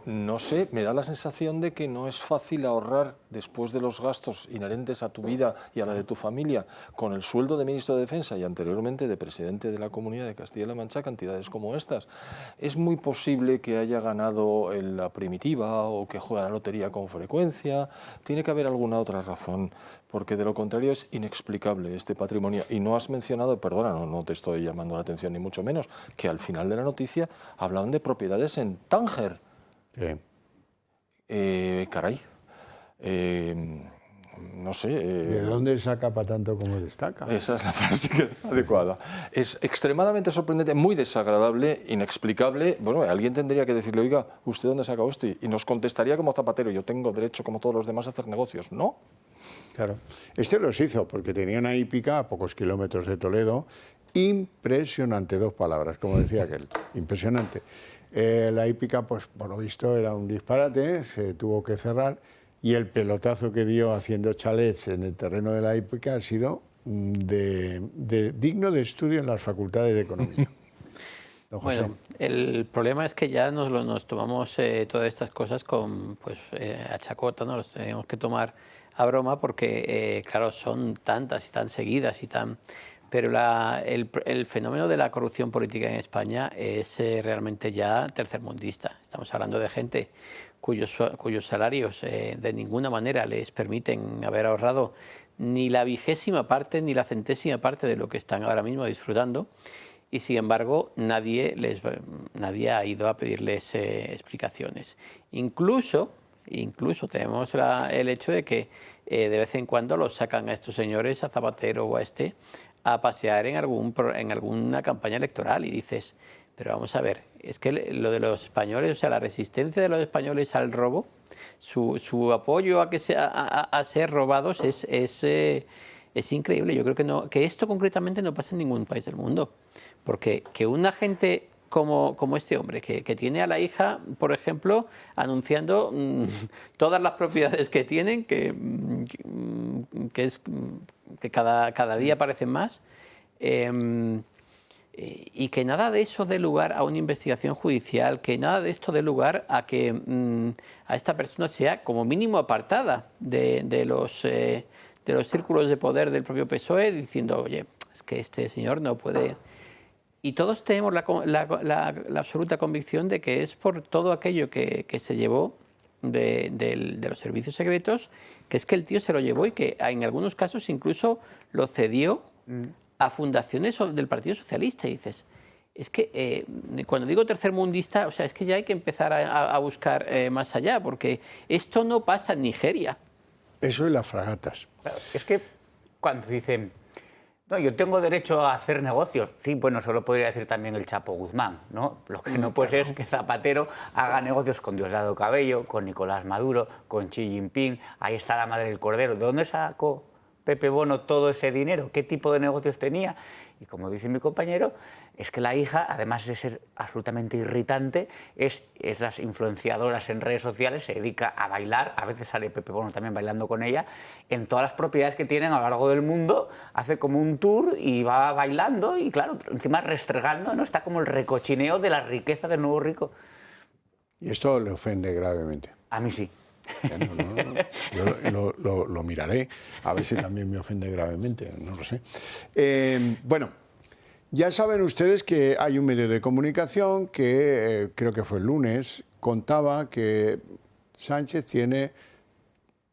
No sé, me da la sensación de que no es fácil ahorrar después de los gastos inherentes a tu vida y a la de tu familia con el sueldo de ministro de Defensa y anteriormente de presidente de la Comunidad de Castilla-La Mancha cantidades como estas. Es muy posible que haya ganado en la primitiva o que juega la lotería con frecuencia. Tiene que haber alguna otra razón, porque de lo contrario es inexplicable este patrimonio. Y no has mencionado, perdona, no te estoy llamando la atención ni mucho menos, que al final de la noticia hablaban de propiedades en Tánger. Sí. Caray. no sé... ¿De dónde saca para tanto como destaca? Esa es la frase adecuada. Es extremadamente sorprendente, muy desagradable, inexplicable. Bueno, alguien tendría que decirle, oiga, ¿usted dónde saca esto? Y nos contestaría como Zapatero, yo tengo derecho, como todos los demás, a hacer negocios. ¿No? Claro. Este los hizo porque tenía una hípica a pocos kilómetros de Toledo, impresionante, 2 palabras, como decía aquel, impresionante. La hípica, pues por lo visto, era un disparate, se tuvo que cerrar, y el pelotazo que dio haciendo chalets en el terreno de la hípica ha sido digno de estudio en las facultades de Economía. Bueno, el problema es que ya nos tomamos todas estas cosas con a chacota, ¿no? Los tenemos que tomar a broma porque, claro, son tantas y tan seguidas y tan... Pero el fenómeno de la corrupción política en España es realmente ya tercermundista. Estamos hablando de gente cuyos salarios de ninguna manera les permiten haber ahorrado ni la 20ª parte ni la 100ª parte de lo que están ahora mismo disfrutando, y sin embargo nadie ha ido a pedirles explicaciones. Incluso tenemos el hecho de que de vez en cuando los sacan a estos señores, a Zapatero o a pasear en alguna campaña electoral, y dices, pero vamos a ver, es que lo de los españoles, o sea, la resistencia de los españoles al robo, su apoyo a ser robados es increíble. Yo creo que esto concretamente no pasa en ningún país del mundo, porque que una gente como este hombre, que tiene a la hija, por ejemplo, anunciando todas las propiedades que tienen, que cada día aparecen más, y que nada de eso dé lugar a una investigación judicial, que nada de esto dé lugar a que a esta persona sea como mínimo apartada de los círculos de poder del propio PSOE, diciendo, oye, es que este señor no puede... Y todos tenemos la absoluta convicción de que es por todo aquello que se llevó de los servicios secretos, que es que el tío se lo llevó y que en algunos casos incluso lo cedió a fundaciones del Partido Socialista. Y dices, es que cuando digo tercermundista, o sea, es que ya hay que empezar a buscar más allá, porque esto no pasa en Nigeria. Eso y las fragatas. Claro, es que cuando dicen... No, yo tengo derecho a hacer negocios. Sí, bueno, eso lo podría decir también el Chapo Guzmán, ¿no? Lo que no puede ser es que Zapatero haga negocios con Diosdado Cabello, con Nicolás Maduro, con Xi Jinping. Ahí está la madre del cordero. ¿De dónde sacó Pepe Bono todo ese dinero? ¿Qué tipo de negocios tenía? Y como dice mi compañero, es que la hija, además de ser absolutamente irritante, es las influenciadoras en redes sociales, se dedica a bailar, a veces sale Pepe Bono también bailando con ella, en todas las propiedades que tienen a lo largo del mundo, hace como un tour y va bailando y claro, encima restregando, ¿no? Está como el recochineo de la riqueza del nuevo rico. Y esto le ofende gravemente. A mí sí. Yo lo miraré, a ver si también me ofende gravemente, no lo sé. Bueno, ya saben ustedes que hay un medio de comunicación que, creo que fue el lunes, contaba que Sánchez tiene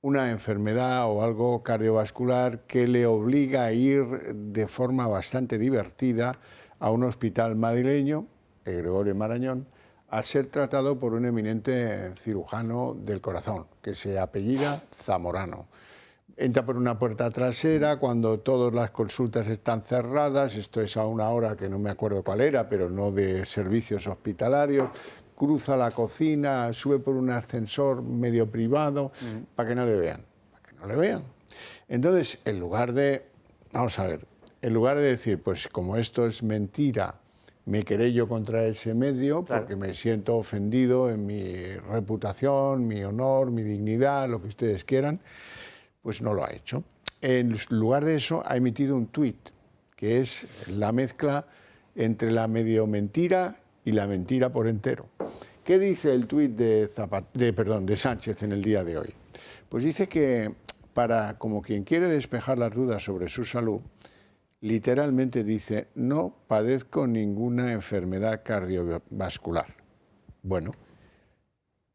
una enfermedad o algo cardiovascular que le obliga a ir de forma bastante divertida a un hospital madrileño, el Gregorio Marañón, a ser tratado por un eminente cirujano del corazón, que se apellida Zamorano. Entra por una puerta trasera cuando todas las consultas están cerradas, esto es a una hora que no me acuerdo cuál era, pero no de servicios hospitalarios, cruza la cocina, sube por un ascensor medio privado, para que no le vean, Entonces, en lugar de decir, pues como esto es mentira, me querello contra ese medio porque me siento ofendido en mi reputación, mi honor, mi dignidad, lo que ustedes quieran, pues no lo ha hecho. En lugar de eso ha emitido un tuit, que es la mezcla entre la medio mentira y la mentira por entero. ¿Qué dice el tuit de Sánchez en el día de hoy? Pues dice que como quien quiere despejar las dudas sobre su salud, literalmente dice, no padezco ninguna enfermedad cardiovascular. Bueno,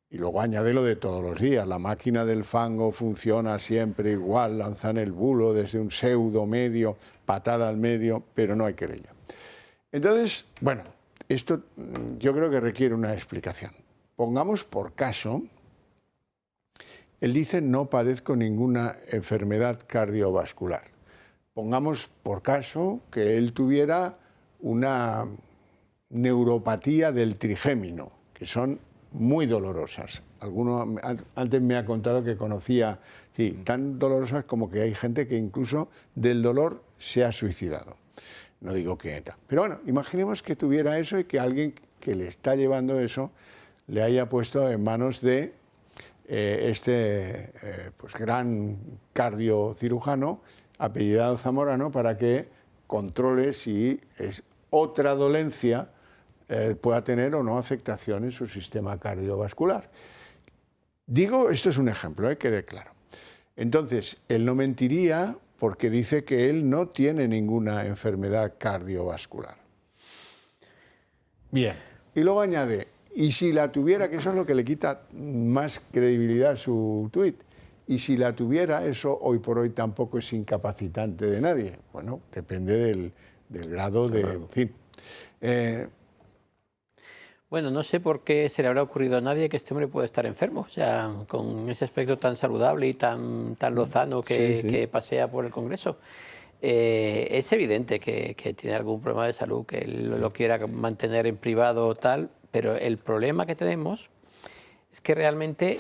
y luego añade lo de todos los días, la máquina del fango funciona siempre igual, lanzan el bulo desde un pseudo medio, patada al medio, pero no hay querella. Entonces, bueno, esto yo creo que requiere una explicación. Pongamos por caso Él dice: no padezco ninguna enfermedad cardiovascular. Pongamos por caso que él tuviera una neuropatía del trigémino, que son muy dolorosas. Alguno antes me ha contado que conocía, sí, tan dolorosas como que hay gente que incluso del dolor se ha suicidado. No digo que tal. Pero bueno, imaginemos que tuviera eso y que alguien que le está llevando eso le haya puesto en manos de pues gran cardiocirujano apellidado Zamorano para que controle si es otra dolencia pueda tener o no afectación en su sistema cardiovascular. Digo, esto es un ejemplo, quede claro. Entonces, él no mentiría porque dice que él no tiene ninguna enfermedad cardiovascular. Bien, y luego añade: y si la tuviera, que eso es lo que le quita más credibilidad a su tuit, y si la tuviera, eso hoy por hoy tampoco es incapacitante de nadie. Bueno, depende del grado de... En fin. Bueno, no sé por qué se le habrá ocurrido a nadie que este hombre puede estar enfermo, o sea, con ese aspecto tan saludable y tan lozano que pasea por el Congreso. Es evidente que tiene algún problema de salud, que él lo quiera mantener en privado o tal, pero el problema que tenemos es que realmente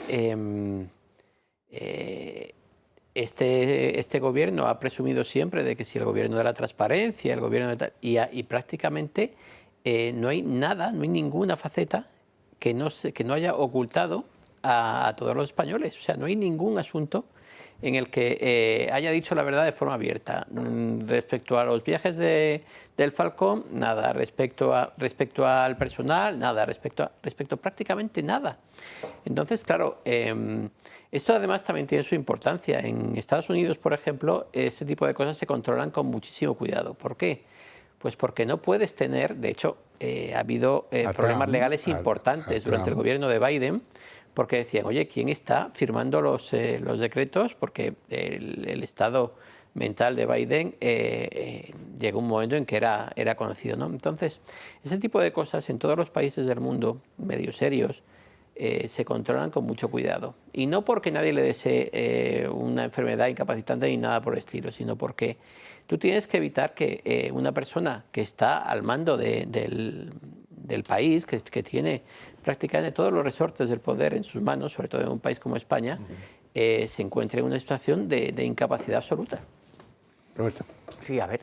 este gobierno ha presumido siempre de que si el gobierno de la transparencia, el gobierno de tal, y prácticamente no hay nada, no hay ninguna faceta que no haya ocultado a todos los españoles. O sea, no hay ningún asunto en el que haya dicho la verdad de forma abierta. Respecto a los viajes del Falcón, nada. Respecto al personal, nada. Respecto a prácticamente nada. Entonces, claro, esto además también tiene su importancia. En Estados Unidos, por ejemplo, este tipo de cosas se controlan con muchísimo cuidado. ¿Por qué? Pues porque no puedes tener, de hecho, ha habido problemas legales importantes durante el gobierno de Biden, porque decían: oye, ¿quién está firmando los decretos? Porque el estado mental de Biden llegó un momento en que era conocido, ¿no? Entonces, ese tipo de cosas en todos los países del mundo, medio serios, se controlan con mucho cuidado. Y no porque nadie le desee una enfermedad incapacitante ni nada por el estilo, sino porque tú tienes que evitar que una persona que está al mando del país, que tiene prácticamente todos los resortes del poder en sus manos, sobre todo en un país como España, se encuentre en una situación de incapacidad absoluta. Roberto. Sí, a ver,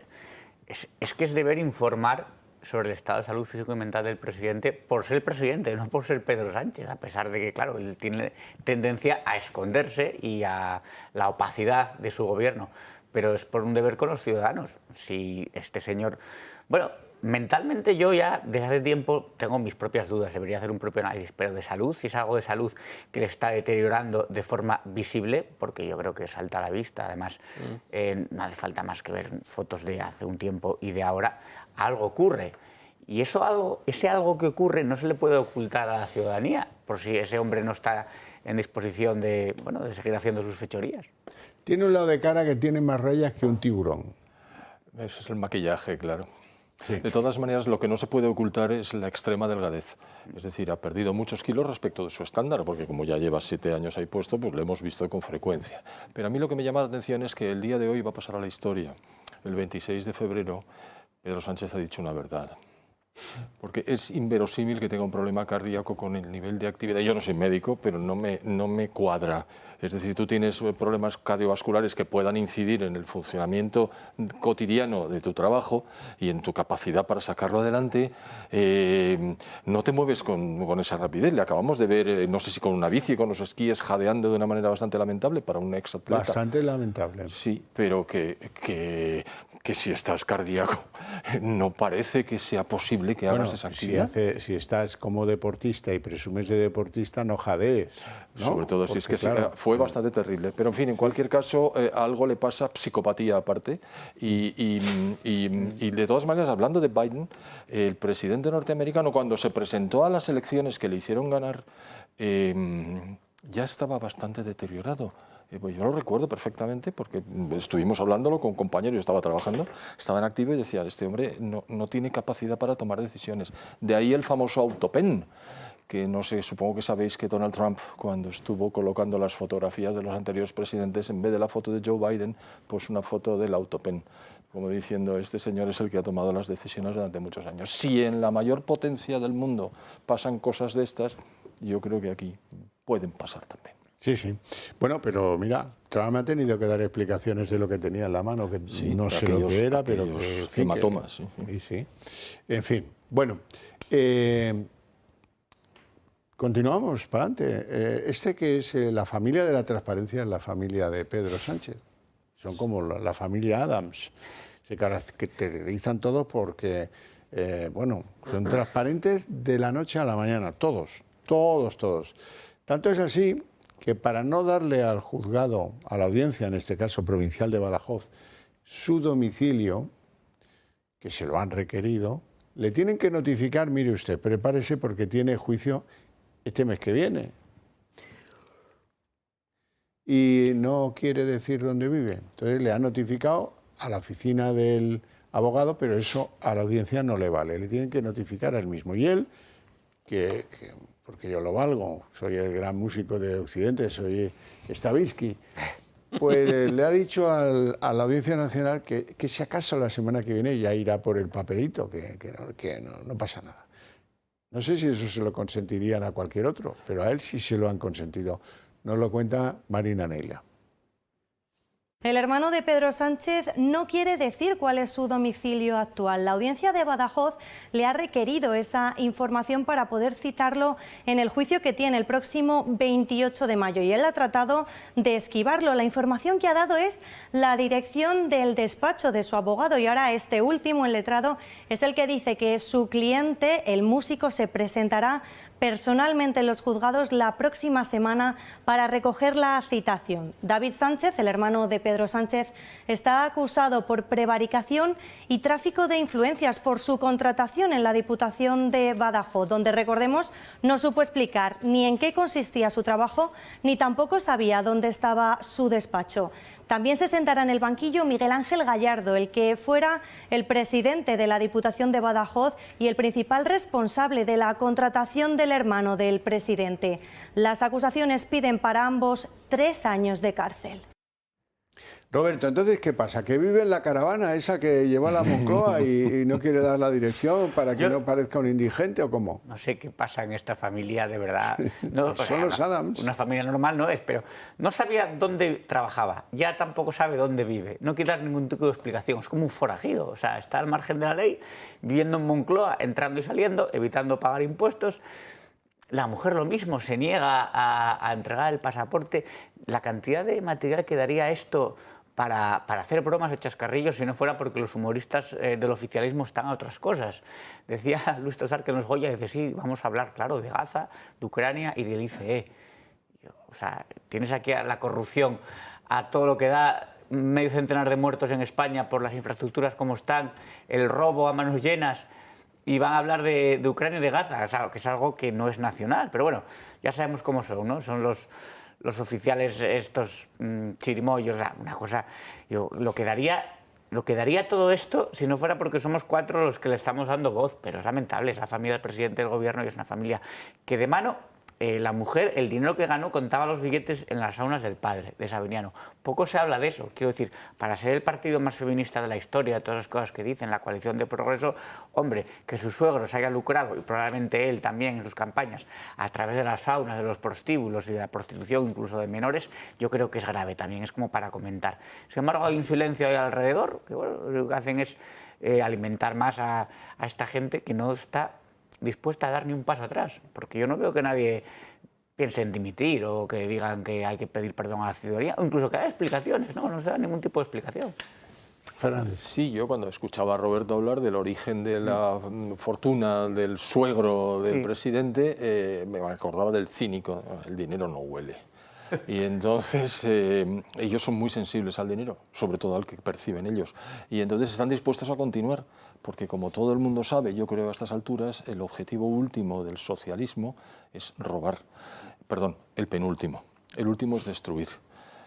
es que es deber informar sobre el estado de salud físico y mental del presidente por ser el presidente, no por ser Pedro Sánchez, a pesar de que, claro, él tiene tendencia a esconderse y a la opacidad de su gobierno, pero es por un deber con los ciudadanos. Si este señor... Bueno, mentalmente yo ya desde hace tiempo tengo mis propias dudas, debería hacer un propio análisis, pero de salud, si es algo de salud que le está deteriorando de forma visible, porque yo creo que salta a la vista, además no hace falta más que ver fotos de hace un tiempo y de ahora, algo ocurre. Y ese algo que ocurre no se le puede ocultar a la ciudadanía, por si ese hombre no está en disposición de seguir haciendo sus fechorías. Tiene un lado de cara que tiene más rayas que un tiburón. Eso es el maquillaje, claro. Sí. De todas maneras, lo que no se puede ocultar es la extrema delgadez. Es decir, ha perdido muchos kilos respecto de su estándar, porque como ya lleva 7 años ahí puesto, pues lo hemos visto con frecuencia. Pero a mí lo que me llama la atención es que el día de hoy va a pasar a la historia. El 26 de febrero, Pedro Sánchez ha dicho una verdad. Porque es inverosímil que tenga un problema cardíaco con el nivel de actividad. Yo no soy médico, pero no me cuadra. Es decir, tú tienes problemas cardiovasculares que puedan incidir en el funcionamiento cotidiano de tu trabajo y en tu capacidad para sacarlo adelante. No te mueves con esa rapidez. Le acabamos de ver, no sé si con una bici, con los esquíes, jadeando de una manera bastante lamentable para un exatleta. Bastante lamentable. Sí, pero que si estás cardíaco no parece que sea posible que hagas esa actividad. Si estás como deportista y presumes de deportista, no jadees, ¿no? Sobre todo si es que claro, fue bastante terrible. Pero en fin, en cualquier caso, algo le pasa, psicopatía aparte. Y de todas maneras, hablando de Biden, el presidente norteamericano, cuando se presentó a las elecciones que le hicieron ganar, ya estaba bastante deteriorado. Pues yo lo recuerdo perfectamente porque estuvimos hablándolo con compañeros, yo estaba trabajando, estaba en activo y decía, este hombre no tiene capacidad para tomar decisiones. De ahí el famoso autopen, que no sé, supongo que sabéis que Donald Trump, cuando estuvo colocando las fotografías de los anteriores presidentes, en vez de la foto de Joe Biden, pues una foto del autopen, como diciendo, este señor es el que ha tomado las decisiones durante muchos años. Si en la mayor potencia del mundo pasan cosas de estas, yo creo que aquí pueden pasar también. Sí, sí. Bueno, pero mira, Trump ha tenido que dar explicaciones de lo que tenía en la mano, que Sí, no sé lo que era, pero que... hematomas. Sí. En fin, bueno, continuamos para adelante. Este que es la familia de la transparencia es la familia de Pedro Sánchez. Son como la familia Adams. Se caracterizan todos porque, bueno, son transparentes de la noche a la mañana, todos. Tanto es así que para no darle al juzgado, a la audiencia, en este caso provincial de Badajoz, su domicilio, que se lo han requerido, le tienen que notificar, mire usted, prepárese porque tiene juicio este mes que viene. Y no quiere decir dónde vive. Entonces le han notificado a la oficina del abogado, pero eso a la audiencia no le vale. Le tienen que notificar a él mismo. Y él, porque yo lo valgo, soy el gran músico de Occidente, soy Stravinsky, pues le ha dicho a la Audiencia Nacional que si acaso la semana que viene ya irá por el papelito, que no pasa nada. No sé si eso se lo consentirían a cualquier otro, pero a él sí se lo han consentido. Nos lo cuenta Marina Neila. El hermano de Pedro Sánchez no quiere decir cuál es su domicilio actual. La audiencia de Badajoz le ha requerido esa información para poder citarlo en el juicio que tiene el próximo 28 de mayo y él ha tratado de esquivarlo. La información que ha dado es la dirección del despacho de su abogado y ahora este último, el letrado, es el que dice que su cliente, el músico, se presentará personalmente en los juzgados la próxima semana para recoger la citación. David Sánchez, el hermano de Pedro Sánchez, está acusado por prevaricación y tráfico de influencias por su contratación en la Diputación de Badajoz, donde, recordemos, no supo explicar ni en qué consistía su trabajo, ni tampoco sabía dónde estaba su despacho. También se sentará en el banquillo Miguel Ángel Gallardo, el que fuera el presidente de la Diputación de Badajoz y el principal responsable de la contratación del hermano del presidente. Las acusaciones piden para ambos 3 años de cárcel. Roberto, entonces, ¿qué pasa? ¿Que vive en la caravana esa que lleva a la Moncloa y no quiere dar la dirección para que no parezca un indigente o cómo? No sé qué pasa en esta familia, de verdad. No, son los Adams. Una familia normal no es, pero no sabía dónde trabajaba, ya tampoco sabe dónde vive, no quiere dar ningún tipo de explicación, es como un forajido, o sea, está al margen de la ley, viviendo en Moncloa, entrando y saliendo, evitando pagar impuestos. La mujer lo mismo, se niega a entregar el pasaporte. La cantidad de material que daría esto para hacer bromas o chascarrillos si no fuera porque los humoristas del oficialismo están a otras cosas. Decía Luis Tosar que en los Goya, dice, sí, vamos a hablar, claro, de Gaza, de Ucrania y del ICE. O sea, tienes aquí a la corrupción, a todo lo que da, medio centenar de muertos en España por las infraestructuras como están, el robo a manos llenas, y van a hablar de Ucrania y de Gaza, o sea, que es algo que no es nacional, pero bueno, ya sabemos cómo son, ¿no? Son los oficiales estos chirimoyos, o sea, una cosa, lo que daría todo esto si no fuera porque somos 4 los que le estamos dando voz, pero es lamentable, es la familia del presidente del gobierno y es una familia que de mano, la mujer, el dinero que ganó contaba los billetes en las saunas del padre, de Sabiniano. Poco se habla de eso, quiero decir, para ser el partido más feminista de la historia, de todas las cosas que dicen, la coalición de progreso, hombre, que su suegro se haya lucrado, y probablemente él también en sus campañas, a través de las saunas, de los prostíbulos y de la prostitución incluso de menores, yo creo que es grave también, es como para comentar. Sin embargo, hay un silencio ahí alrededor, que bueno, lo que hacen es alimentar más a esta gente que no está dispuesta a dar ni un paso atrás, porque yo no veo que nadie piense en dimitir o que digan que hay que pedir perdón a la ciudadanía, o incluso que haya explicaciones, no se da ningún tipo de explicación. Fernández. Sí, yo cuando escuchaba a Roberto hablar del origen de la fortuna del suegro del presidente, me acordaba del cínico, el dinero no huele. Y entonces ellos son muy sensibles al dinero, sobre todo al que perciben ellos. Y entonces están dispuestos a continuar, porque como todo el mundo sabe, yo creo a estas alturas, el objetivo último del socialismo es robar. Perdón, el penúltimo. El último es destruir.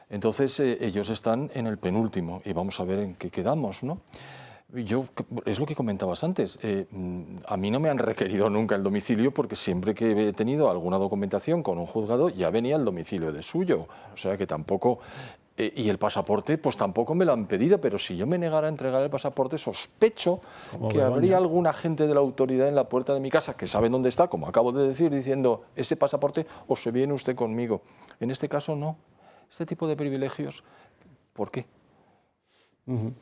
Entonces ellos están en el penúltimo y vamos a ver en qué quedamos, ¿no? Es lo que comentabas antes. A mí no me han requerido nunca el domicilio porque siempre que he tenido alguna documentación con un juzgado ya venía el domicilio de suyo. O sea que tampoco... y el pasaporte pues tampoco me lo han pedido, pero si yo me negara a entregar el pasaporte sospecho que habría algún agente de la autoridad en la puerta de mi casa que sabe dónde está, como acabo de decir, diciendo ese pasaporte o se viene usted conmigo. En este caso no. Este tipo de privilegios, ¿por qué?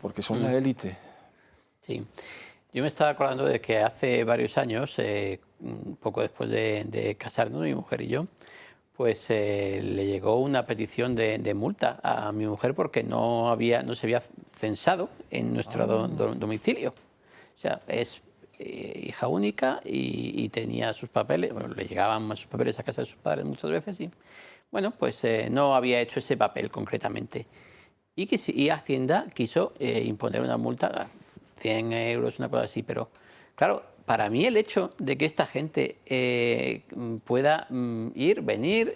Porque son la élite. Sí, yo me estaba acordando de que hace varios años, poco después de casarnos, mi mujer y yo, pues le llegó una petición de multa a mi mujer porque no se había censado en nuestro domicilio. O sea, es hija única y tenía sus papeles, bueno, le llegaban sus papeles a casa de sus padres muchas veces y, bueno, pues no había hecho ese papel concretamente. Y Hacienda quiso imponer una multa, 100 euros, una cosa así, pero claro, para mí el hecho de que esta gente pueda ir, venir,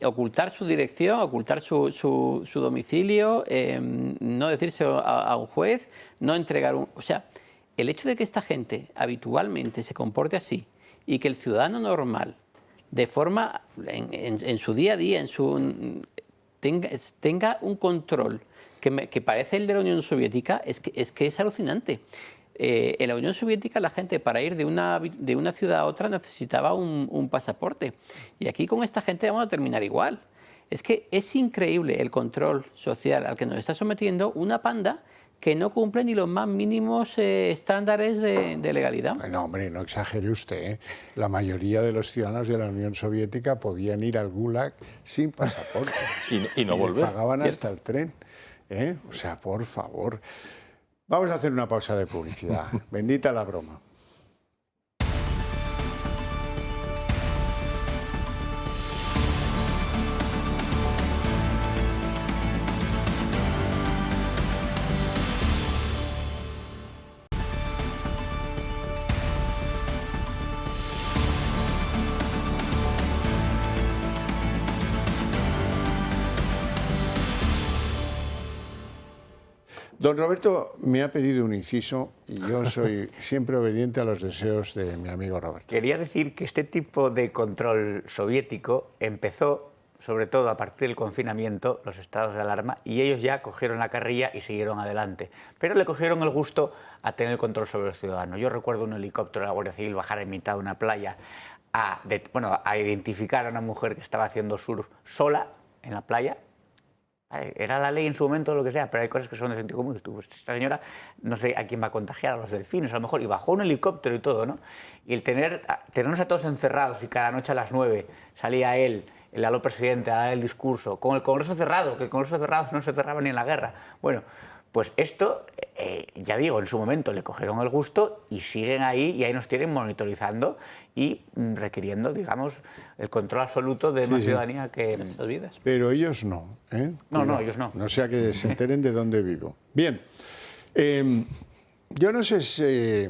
ocultar su dirección, ocultar su domicilio, no decírselo a un juez, no entregar un... O sea, el hecho de que esta gente habitualmente se comporte así y que el ciudadano normal, de forma, en su día a día, tenga un control que parece el de la Unión Soviética, es que es alucinante. En la Unión Soviética la gente para ir de una ciudad a otra necesitaba un pasaporte. Y aquí con esta gente vamos a terminar igual. Es que es increíble el control social al que nos está sometiendo una panda que no cumple ni los más mínimos estándares de legalidad. Bueno, hombre, no exagere usted, ¿eh? La mayoría de los ciudadanos de la Unión Soviética podían ir al Gulag sin pasaporte. y no volver. Pagaban hasta el tren. O sea, por favor. Vamos a hacer una pausa de publicidad. Bendita la broma. Don Roberto me ha pedido un inciso y yo soy siempre obediente a los deseos de mi amigo Roberto. Quería decir que este tipo de control soviético empezó, sobre todo a partir del confinamiento, los estados de alarma, y ellos ya cogieron la carrilla y siguieron adelante. Pero le cogieron el gusto a tener el control sobre los ciudadanos. Yo recuerdo un helicóptero de la Guardia Civil bajar en mitad de una playa a identificar a una mujer que estaba haciendo surf sola en la playa. Era la ley en su momento, lo que sea, pero hay cosas que son de sentido común. Esta señora, no sé a quién va a contagiar, a los delfines a lo mejor, y bajó un helicóptero y todo, ¿no? Y el tenernos a todos encerrados y cada noche a las 9 salía él, el aló presidente, a dar el discurso, con el Congreso cerrado, que el Congreso cerrado no se cerraba ni en la guerra. Bueno, pues esto, ya digo, en su momento le cogieron el gusto y siguen ahí y ahí nos tienen monitorizando y requiriendo, digamos, el control absoluto de una ciudadanía que... Nuestras vidas. Pero ellos no, ¿eh? No, ellos no. No sea que se enteren de dónde vivo. Bien, yo no sé si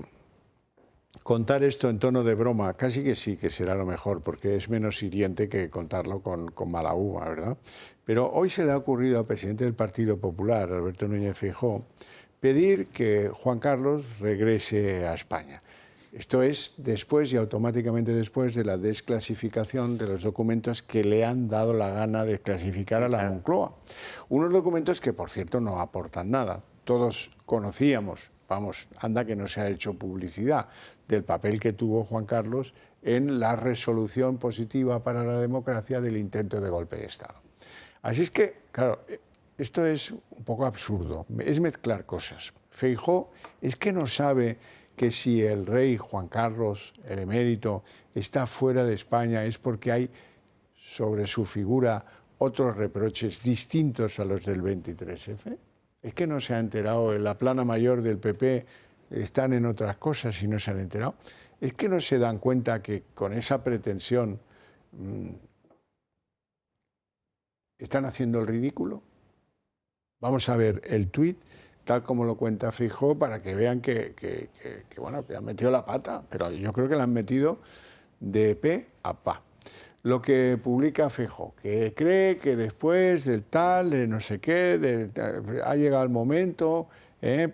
contar esto en tono de broma, casi que sí, que será lo mejor, porque es menos hiriente que contarlo con mala uva, ¿verdad? Pero hoy se le ha ocurrido al presidente del Partido Popular, Alberto Núñez Feijóo, pedir que Juan Carlos regrese a España. Esto es después y automáticamente después de la desclasificación de los documentos que le han dado la gana de clasificar a la Moncloa. Unos documentos que, por cierto, no aportan nada. Todos conocíamos, vamos, anda que no se ha hecho publicidad, del papel que tuvo Juan Carlos en la resolución positiva para la democracia del intento de golpe de Estado. Así es que, claro, esto es un poco absurdo, es mezclar cosas. Feijóo es que no sabe que si el rey Juan Carlos, el emérito, está fuera de España es porque hay sobre su figura otros reproches distintos a los del 23F. Es que no se ha enterado, en la plana mayor del PP están en otras cosas y no se han enterado. Es que no se dan cuenta que con esa pretensión están haciendo el ridículo. Vamos a ver el tuit, tal como lo cuenta Feijóo, para que vean que han metido la pata, pero yo creo que la han metido de pe a pa. Lo que publica Feijóo, que cree que después del tal, de no sé qué, ha llegado el momento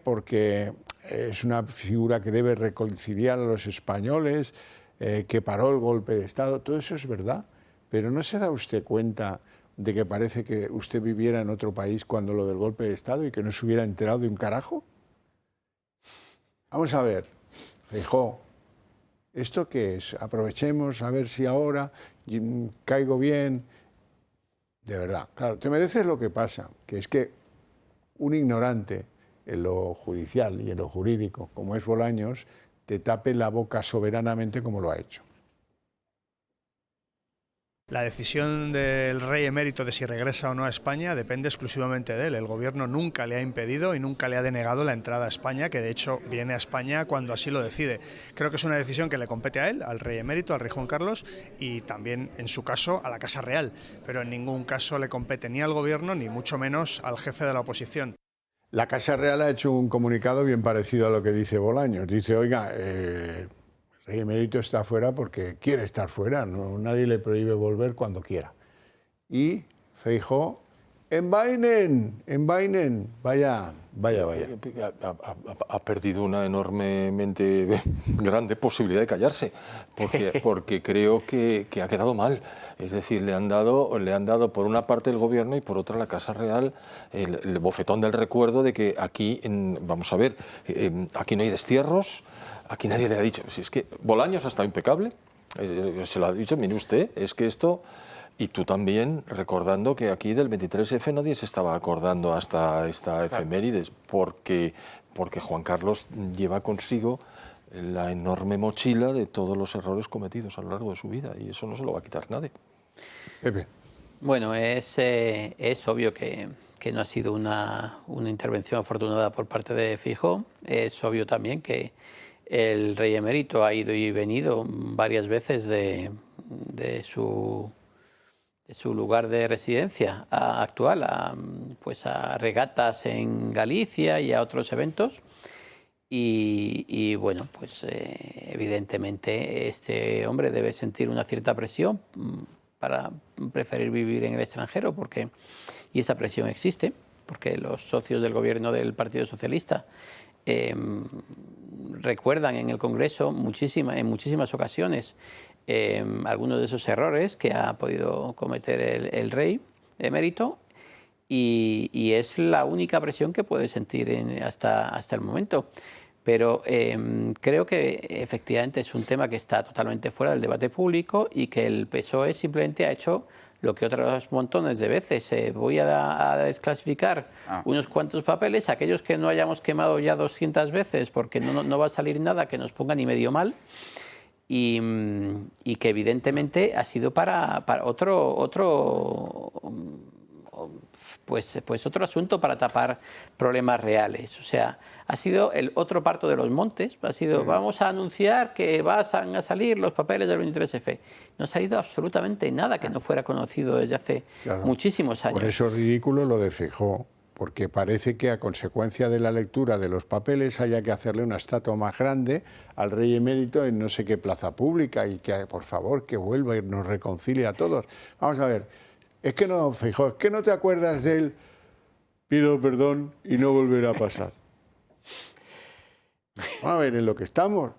porque es una figura que debe reconciliar a los españoles, que paró el golpe de Estado. Todo eso es verdad, pero ¿no se da usted cuenta de que parece que usted viviera en otro país cuando lo del golpe de Estado y que no se hubiera enterado de un carajo? Vamos a ver, Feijóo, ¿esto qué es? Aprovechemos a ver si ahora caigo bien. De verdad, claro, te mereces lo que pasa, que es que un ignorante en lo judicial y en lo jurídico, como es Bolaños, te tape la boca soberanamente como lo ha hecho. La decisión del rey emérito de si regresa o no a España depende exclusivamente de él. El gobierno nunca le ha impedido y nunca le ha denegado la entrada a España, que de hecho viene a España cuando así lo decide. Creo que es una decisión que le compete a él, al rey emérito, al rey Juan Carlos, y también, en su caso, a la Casa Real. Pero en ningún caso le compete ni al gobierno, ni mucho menos al jefe de la oposición. La Casa Real ha hecho un comunicado bien parecido a lo que dice Bolaños. Dice, oiga, el rey emérito está fuera porque quiere estar fuera, no, nadie le prohíbe volver cuando quiera. Y Feijóo, envainen, vaya. Ha perdido una enormemente grande posibilidad de callarse, porque creo que ha quedado mal. Es decir, le han dado por una parte el gobierno y por otra la Casa Real el bofetón del recuerdo de que aquí, vamos a ver, aquí no hay destierros, aquí nadie le ha dicho, si es que Bolaños ha estado impecable, se lo ha dicho, mire usted, es que esto, y tú también recordando que aquí del 23F nadie se estaba acordando hasta esta efemérides, porque Juan Carlos lleva consigo la enorme mochila de todos los errores cometidos a lo largo de su vida, y eso no se lo va a quitar nadie. Pepe. Bueno, es obvio que no ha sido una intervención afortunada por parte de Feijóo. Es obvio también que el rey emérito ha ido y venido varias veces de su lugar de residencia actual a regatas en Galicia y a otros eventos. Y bueno, pues evidentemente este hombre debe sentir una cierta presión para preferir vivir en el extranjero, y esa presión existe, porque los socios del gobierno del Partido Socialista recuerdan en el Congreso en muchísimas ocasiones algunos de esos errores que ha podido cometer el rey emérito, y es la única presión que puede sentir hasta el momento. Pero creo que efectivamente es un tema que está totalmente fuera del debate público y que el PSOE simplemente ha hecho lo que otros montones de veces. Voy a desclasificar unos cuantos papeles, aquellos que no hayamos quemado ya 200 veces, porque no va a salir nada que nos ponga ni medio mal. Y que evidentemente ha sido para otro asunto para tapar problemas reales. O sea, ha sido el otro parto de los montes, ha sido vamos a anunciar que van a salir los papeles del 23F. No ha salido absolutamente nada que no fuera conocido desde hace muchísimos años. Por eso es ridículo lo de Feijóo, porque parece que a consecuencia de la lectura de los papeles haya que hacerle una estatua más grande al rey emérito en no sé qué plaza pública y que, por favor, que vuelva y nos reconcilie a todos. Vamos a ver, es que no, Feijóo, es que no te acuerdas de él, pido perdón y no volverá a pasar. Vamos a ver, en lo que estamos.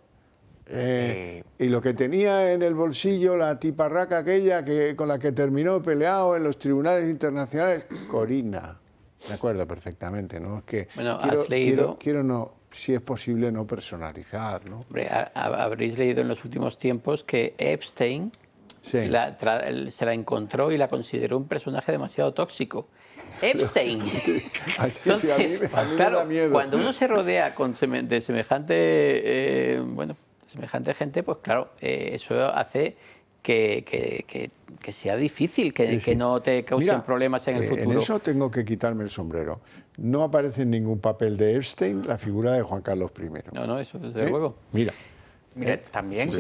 Y lo que tenía en el bolsillo la tiparraca aquella con la que terminó peleado en los tribunales internacionales, Corina. De acuerdo, perfectamente, ¿no? Es que bueno, has leído... quiero no, si es posible, no personalizar, ¿no? Hombre, habréis leído en los últimos tiempos que Epstein se la encontró y la consideró un personaje demasiado tóxico. Epstein. Entonces, claro, cuando uno se rodea de semejante gente, pues claro, eso hace que sea difícil, que no te causen problemas en el futuro. En eso tengo que quitarme el sombrero. No aparece en ningún papel de Epstein la figura de Juan Carlos I. No, eso desde luego. Mira, también...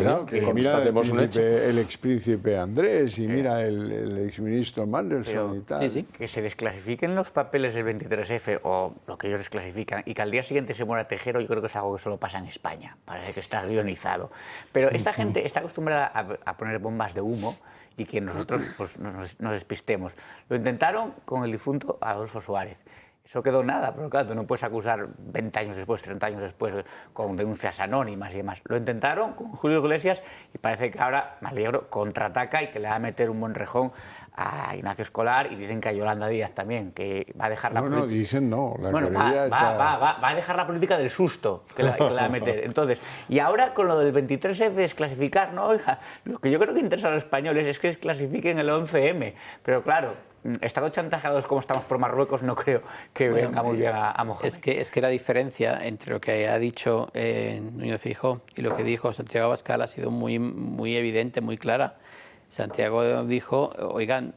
mira el expríncipe Andrés y mira el exministro Mandelson y tal. Que se desclasifiquen los papeles del 23F o lo que ellos desclasifican y que al día siguiente se muera Tejero, yo creo que es algo que solo pasa en España. Parece que está guionizado. Pero esta gente está acostumbrada a poner bombas de humo y que nosotros pues, nos despistemos. Lo intentaron con el difunto Adolfo Suárez. Eso quedó nada, pero claro, tú no puedes acusar 20 años después, 30 años después, con denuncias anónimas y demás. Lo intentaron con Julio Iglesias y parece que ahora, me alegro, contraataca y que le va a meter un buen rejón a Ignacio Escolar, y dicen que a Yolanda Díaz también, que va a dejar la política. No, dicen no. Va a dejar la política del susto que la va a meter. Entonces, y ahora con lo del 23F desclasificar, no, oiga, lo que yo creo que interesa a los españoles es que desclasifiquen el 11M, pero claro, estando chantajeados como estamos por Marruecos, no creo que venga muy bien a Mohamed. Es que la diferencia entre lo que ha dicho Núñez Feijóo y lo que dijo Santiago Abascal ha sido muy evidente, muy clara. Santiago dijo, oigan,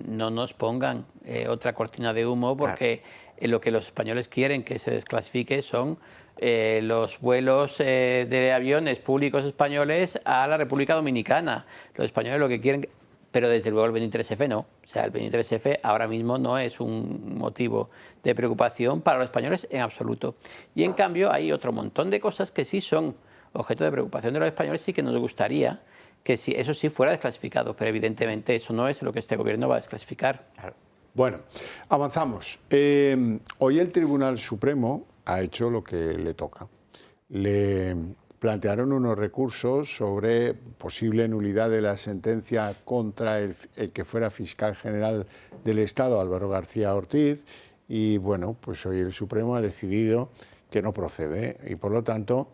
no nos pongan otra cortina de humo, porque lo que los españoles quieren que se desclasifique son los vuelos de aviones públicos españoles a la República Dominicana. Los españoles lo que quieren... Pero desde luego el 23F no. O sea, el 23F ahora mismo no es un motivo de preocupación para los españoles en absoluto. Y en cambio hay otro montón de cosas que sí son objeto de preocupación de los españoles y que nos gustaría que eso sí fuera desclasificado. Pero evidentemente eso no es lo que este gobierno va a desclasificar. Bueno, avanzamos. Hoy el Tribunal Supremo ha hecho lo que le toca. Le plantearon unos recursos sobre posible nulidad de la sentencia contra el que fuera fiscal general del Estado, Álvaro García Ortiz, y bueno, pues hoy el Supremo ha decidido que no procede y por lo tanto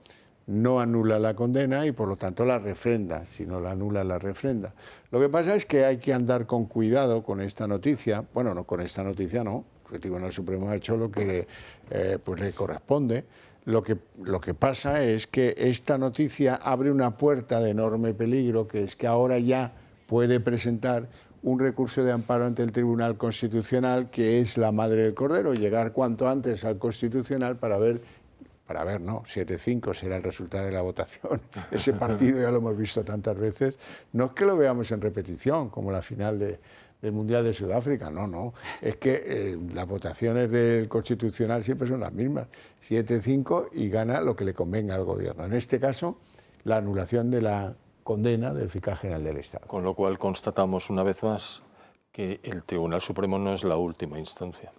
no anula la condena y por lo tanto la refrenda. Si no la anula, la refrenda. Lo que pasa es que hay que andar con cuidado con esta noticia. Bueno, no, con esta noticia no. El Tribunal Supremo ha hecho lo que pues le corresponde. Lo que pasa es que esta noticia abre una puerta de enorme peligro, que es que ahora ya puede presentar un recurso de amparo ante el Tribunal Constitucional, que es la madre del cordero, llegar cuanto antes al Constitucional para ver, no, 7-5 será el resultado de la votación. Ese partido ya lo hemos visto tantas veces. No es que lo veamos en repetición, como la final del Mundial de Sudáfrica, no. Es que las votaciones del Constitucional siempre son las mismas. 7-5 y gana lo que le convenga al Gobierno. En este caso, la anulación de la condena del fiscal general del Estado. Con lo cual constatamos una vez más que el Tribunal Supremo no es la última instancia.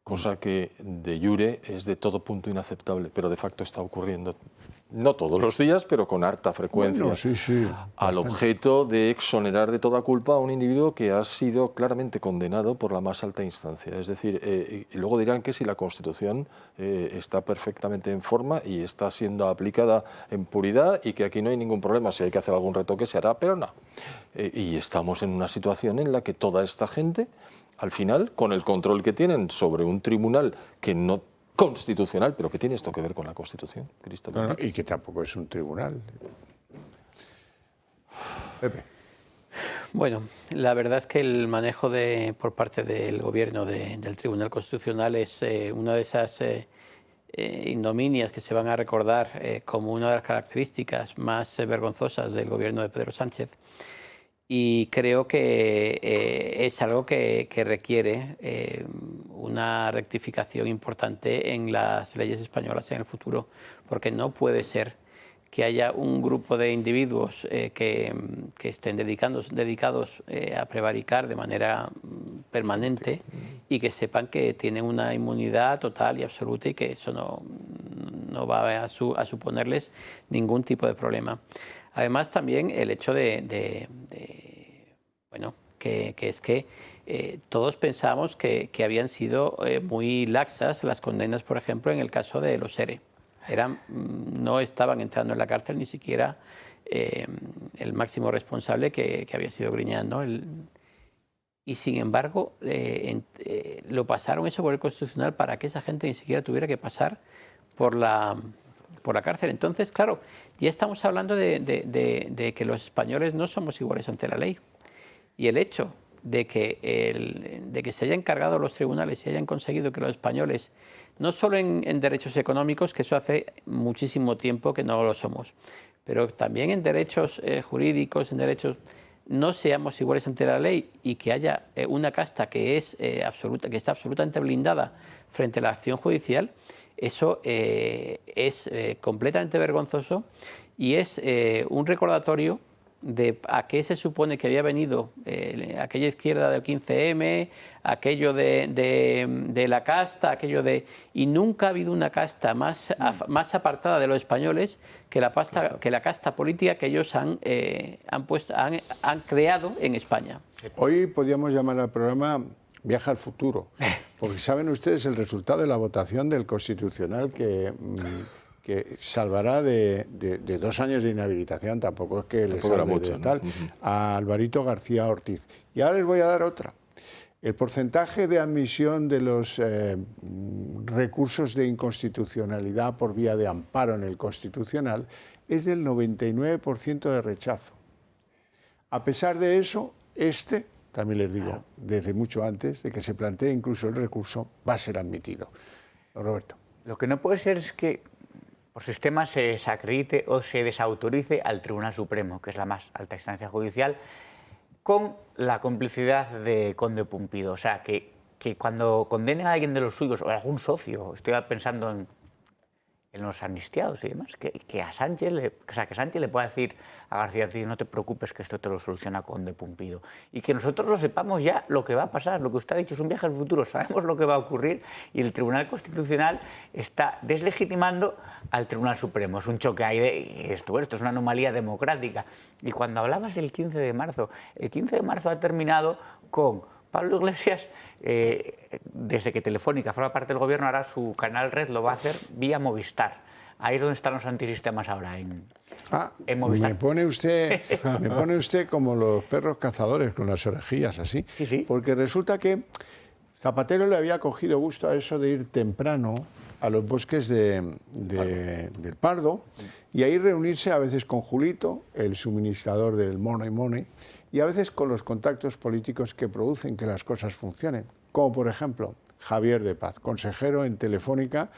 Cosa que de jure es de todo punto inaceptable, pero de facto está ocurriendo, no todos los días, pero con harta frecuencia, bueno, sí, al objeto de exonerar de toda culpa a un individuo que ha sido claramente condenado por la más alta instancia. Es decir, y luego dirán que si la Constitución está perfectamente en forma y está siendo aplicada en puridad y que aquí no hay ningún problema, si hay que hacer algún retoque se hará, pero no. Y estamos en una situación en la que toda esta gente, al final, con el control que tienen sobre un tribunal que no constitucional, pero que tiene esto que ver con la Constitución, Cristo. No, y que tampoco es un tribunal. Pepe. Bueno, la verdad es que el manejo por parte del Gobierno del Tribunal Constitucional es una de esas ignominias que se van a recordar como una de las características más vergonzosas del Gobierno de Pedro Sánchez. Y creo que es algo que requiere una rectificación importante en las leyes españolas en el futuro, porque no puede ser que haya un grupo de individuos que estén dedicados a prevaricar de manera permanente y que sepan que tienen una inmunidad total y absoluta y que eso no va a suponerles ningún tipo de problema. Además, también el hecho que todos pensamos que habían sido muy laxas las condenas, por ejemplo, en el caso de los ERE. No estaban entrando en la cárcel ni siquiera el máximo responsable que había sido Griñán, ¿no? Y sin embargo, lo pasaron eso por el Constitucional para que esa gente ni siquiera tuviera que pasar por la cárcel. Entonces, claro, ya estamos hablando de que los españoles no somos iguales ante la ley. Y el hecho de que se hayan encargado los tribunales y hayan conseguido que los españoles, no solo en derechos económicos, que eso hace muchísimo tiempo que no lo somos, pero también en derechos jurídicos, en derechos, no seamos iguales ante la ley y que haya una casta que está absolutamente blindada frente a la acción judicial. Eso es completamente vergonzoso y es un recordatorio de a qué se supone que había venido aquella izquierda del 15M, aquello de la casta, y nunca ha habido una casta más apartada de los españoles que la casta política que ellos han creado en España. Hoy podríamos llamar al programa Viaje al futuro, porque saben ustedes el resultado de la votación del Constitucional que salvará de 2 años de inhabilitación, tampoco es que le salve mucho, de tal, a Alvarito García Ortiz. Y ahora les voy a dar otra. El porcentaje de admisión de los recursos de inconstitucionalidad por vía de amparo en el Constitucional es del 99% de rechazo. A pesar de eso, también les digo, desde mucho antes de que se plantee incluso el recurso, va a ser admitido. Don Roberto. Lo que no puede ser es que por sistema se desacredite o se desautorice al Tribunal Supremo, que es la más alta instancia judicial, con la complicidad de Conde Pumpido. O sea, que cuando condenen a alguien de los suyos o a algún socio, estoy pensando en los amnistiados y demás, que Sánchez le pueda decir a García Ortiz, no te preocupes que esto te lo soluciona Conde Pumpido. Y que nosotros lo sepamos ya lo que va a pasar, lo que usted ha dicho es un viaje al futuro, sabemos lo que va a ocurrir y el Tribunal Constitucional está deslegitimando al Tribunal Supremo. Es un choque ahí esto es una anomalía democrática. Y cuando hablabas del 15 de marzo, el 15 de marzo ha terminado con Pablo Iglesias, desde que Telefónica forma parte del gobierno, ahora su canal Red lo va a hacer vía Movistar. Ahí es donde están los antisistemas ahora, en Movistar. Me pone usted como los perros cazadores con las orejillas así. Sí. Porque resulta que Zapatero le había cogido gusto a eso de ir temprano a los bosques del Pardo y ahí reunirse a veces con Julito, el suministrador del Money, y a veces con los contactos políticos que producen que las cosas funcionen, como por ejemplo Javier de Paz, consejero en Telefónica,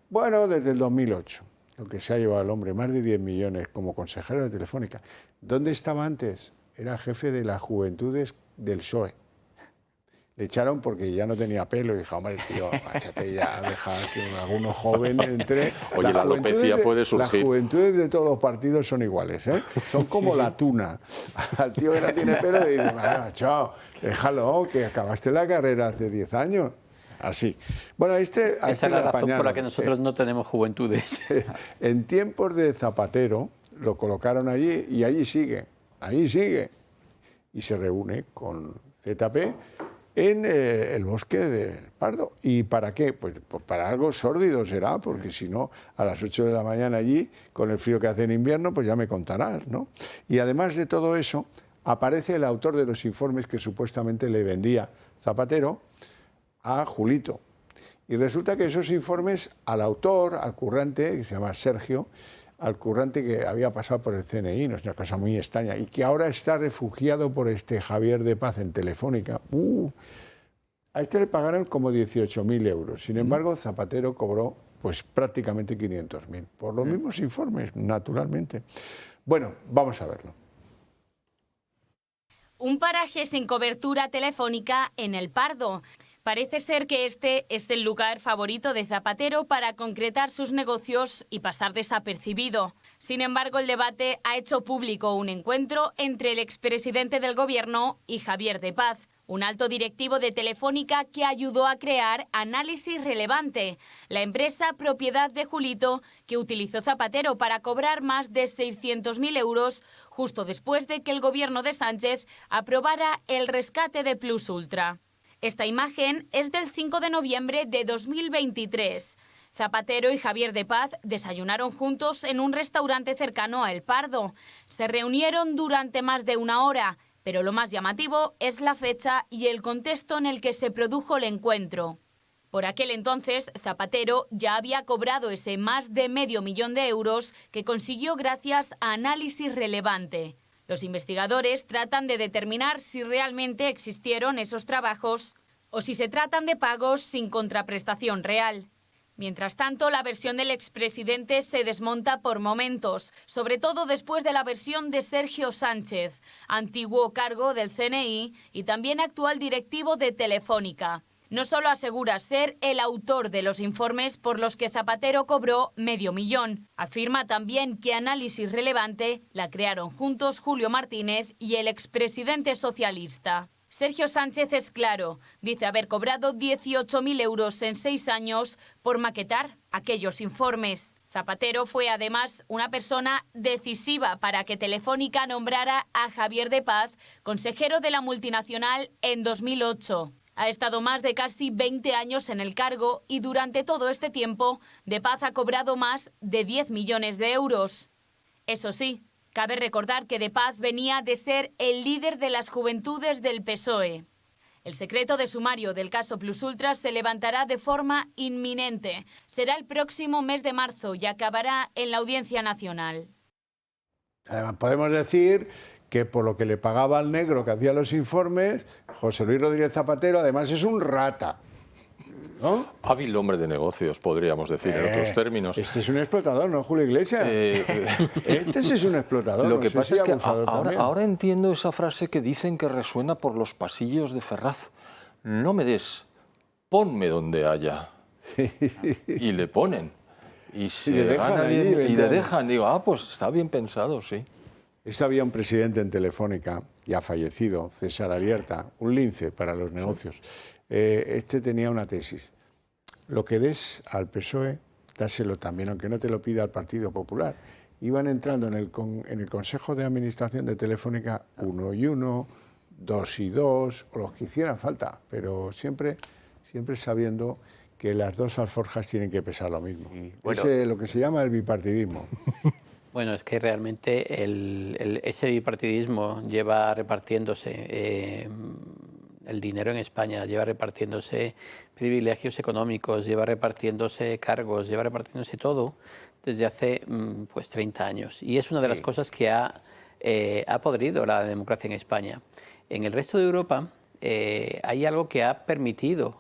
bueno, desde el 2008, lo que se ha llevado el hombre, más de 10 millones como consejero de Telefónica. ¿Dónde estaba antes? Era jefe de las juventudes del PSOE. Le echaron porque ya no tenía pelo y dijo, hombre, tío, échate ya, deja que algunos jóvenes entre... Oye, la alopecia puede surgir. Las juventudes de todos los partidos son iguales, ¿eh? Son como la tuna. Al tío que no tiene pelo le dice, chao, déjalo, que acabaste la carrera hace 10 años. Así. Bueno, esa es la razón por la que nosotros no tenemos juventudes. En tiempos de Zapatero lo colocaron allí y allí sigue. Y se reúne con ZP en el bosque del Pardo. ¿Y para qué? Pues para algo sórdido será, porque si no, a las 8 de la mañana allí, con el frío que hace en invierno, pues ya me contarás, ¿no? Y además de todo eso, aparece el autor de los informes que supuestamente le vendía Zapatero a Julito. Y resulta que esos informes al autor, al currante, que se llama Sergio, al currante que había pasado por el CNI, no es una cosa muy extraña, y que ahora está refugiado por Javier de Paz en Telefónica. A le pagaron como 18.000 euros. Sin embargo, Zapatero cobró pues prácticamente 500.000. Por los mismos informes, naturalmente. Bueno, vamos a verlo. Un paraje sin cobertura telefónica en el Pardo. Parece ser que este es el lugar favorito de Zapatero para concretar sus negocios y pasar desapercibido. Sin embargo, el debate ha hecho público un encuentro entre el expresidente del gobierno y Javier de Paz, un alto directivo de Telefónica que ayudó a crear Análisis Relevante, la empresa propiedad de Julito que utilizó Zapatero para cobrar más de 600.000 euros justo después de que el gobierno de Sánchez aprobara el rescate de Plus Ultra. Esta imagen es del 5 de noviembre de 2023. Zapatero y Javier de Paz desayunaron juntos en un restaurante cercano a El Pardo. Se reunieron durante más de 1 hora, pero lo más llamativo es la fecha y el contexto en el que se produjo el encuentro. Por aquel entonces, Zapatero ya había cobrado ese más de $500.000 de euros que consiguió gracias a Análisis Relevante. Los investigadores tratan de determinar si realmente existieron esos trabajos o si se tratan de pagos sin contraprestación real. Mientras tanto, la versión del expresidente se desmonta por momentos, sobre todo después de la versión de Sergio Sánchez, antiguo cargo del CNI y también actual directivo de Telefónica. No solo asegura ser el autor de los informes por los que Zapatero cobró $500.000, afirma también que Análisis Relevante la crearon juntos Julio Martínez y el expresidente socialista. Sergio Sánchez es claro, dice haber cobrado 18.000 euros en 6 años por maquetar aquellos informes. Zapatero fue además una persona decisiva para que Telefónica nombrara a Javier de Paz consejero de la multinacional en 2008. Ha estado más de casi 20 años en el cargo y durante todo este tiempo De Paz ha cobrado más de 10 millones de euros. Eso sí, cabe recordar que De Paz venía de ser el líder de las juventudes del PSOE. El secreto de sumario del caso Plus Ultras se levantará de forma inminente. Será el próximo mes de marzo y acabará en la Audiencia Nacional. Además, podemos decir que por lo que le pagaba al negro que hacía los informes, José Luis Rodríguez Zapatero, además es un rata, ¿no? Hábil hombre de negocios, podríamos decir, en otros términos. Este es un explotador, ¿no, Julio Iglesias? Este sí es un explotador. Lo que pasa es que ahora entiendo esa frase que dicen que resuena por los pasillos de Ferraz. No me des, ponme donde haya. Y le ponen. Y se gana bien, y le dejan. Digo, pues está bien pensado, sí. Había un presidente en Telefónica, ya fallecido, César Alierta, un lince para los negocios. Este tenía una tesis. Lo que des al PSOE, dáselo también, aunque no te lo pida al Partido Popular. Iban entrando en el Consejo de Administración de Telefónica 1 y 1, 2 y 2, o los que hicieran falta, pero siempre sabiendo que las dos alforjas tienen que pesar lo mismo. Bueno, lo que se llama el bipartidismo. Bueno, es que realmente ese bipartidismo lleva repartiéndose el dinero en España, lleva repartiéndose privilegios económicos, lleva repartiéndose cargos, lleva repartiéndose todo desde hace pues 30 años. Y es una de las cosas que ha podrido la democracia en España. En el resto de Europa hay algo que ha permitido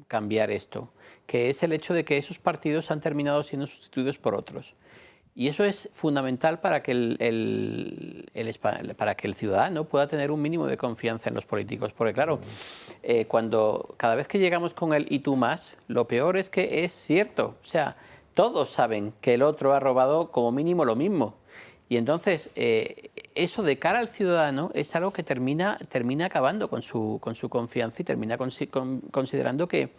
cambiar esto, que es el hecho de que esos partidos han terminado siendo sustituidos por otros. Y eso es fundamental para que para que el ciudadano pueda tener un mínimo de confianza en los políticos. Porque claro, cada vez que llegamos con el y tú más, lo peor es que es cierto. O sea, todos saben que el otro ha robado como mínimo lo mismo. Y entonces, eso de cara al ciudadano es algo que termina acabando con su confianza y termina considerando que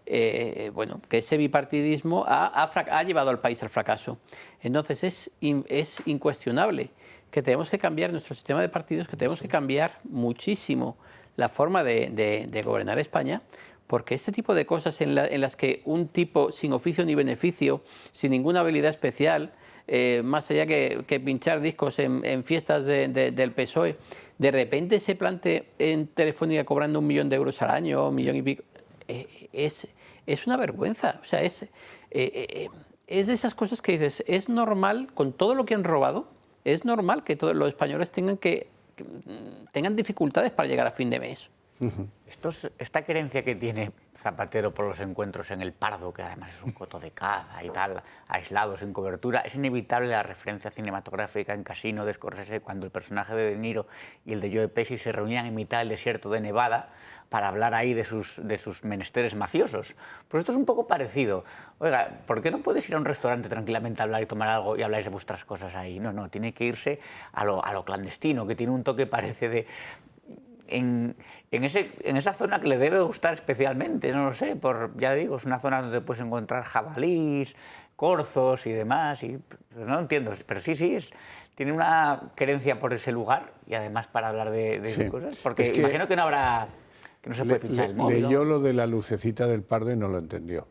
ese bipartidismo ha llevado al país al fracaso. Entonces es incuestionable que tenemos que cambiar nuestro sistema de partidos, que tenemos que cambiar muchísimo la forma de gobernar España, porque este tipo de cosas en las que un tipo sin oficio ni beneficio, sin ninguna habilidad especial, más allá que pinchar discos en fiestas del PSOE, de repente se plante en Telefónica cobrando 1 millón de euros al año, 1 millón y pico. Es una vergüenza. O sea, es de esas cosas que dices, es normal, con todo lo que han robado, es normal que todos los españoles tengan dificultades para llegar a fin de mes. Esta querencia que tiene Zapatero por los encuentros en el Pardo, que además es un coto de caza y tal, aislado, sin cobertura, es inevitable la referencia cinematográfica en Casino de Scorsese, cuando el personaje de De Niro y el de Joe Pesci se reunían en mitad del desierto de Nevada para hablar ahí de sus menesteres mafiosos. Pues esto es un poco parecido. Oiga, ¿por qué no puedes ir a un restaurante tranquilamente a hablar y tomar algo y habláis de vuestras cosas ahí? No, tiene que irse a lo clandestino, que tiene un toque, parece, de... En esa zona que le debe gustar especialmente, no lo sé, ya digo, es una zona donde puedes encontrar jabalís, corzos y demás, y pues no entiendo, pero sí, tiene una querencia por ese lugar y además para hablar de cosas, porque imagino que no se puede pinchar el móvil. Leyó lo de la lucecita del Pardo y no lo entendió.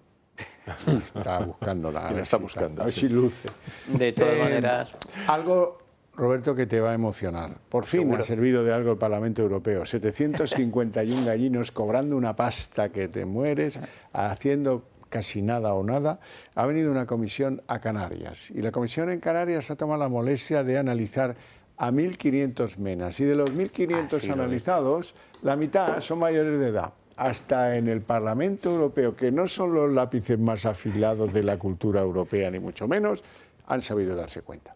Estaba buscándola. A ver si luce. De todas maneras... Algo... Roberto, que te va a emocionar. Por fin ¿Seguro? Ha servido de algo el Parlamento Europeo. 751 gallinos cobrando una pasta que te mueres, haciendo casi nada o nada. Ha venido una comisión a Canarias y la comisión en Canarias ha tomado la molestia de analizar a 1.500 menas. Y de los 1.500 analizados, la mitad son mayores de edad. Hasta en el Parlamento Europeo, que no son los lápices más afilados de la cultura europea, ni mucho menos, han sabido darse cuenta.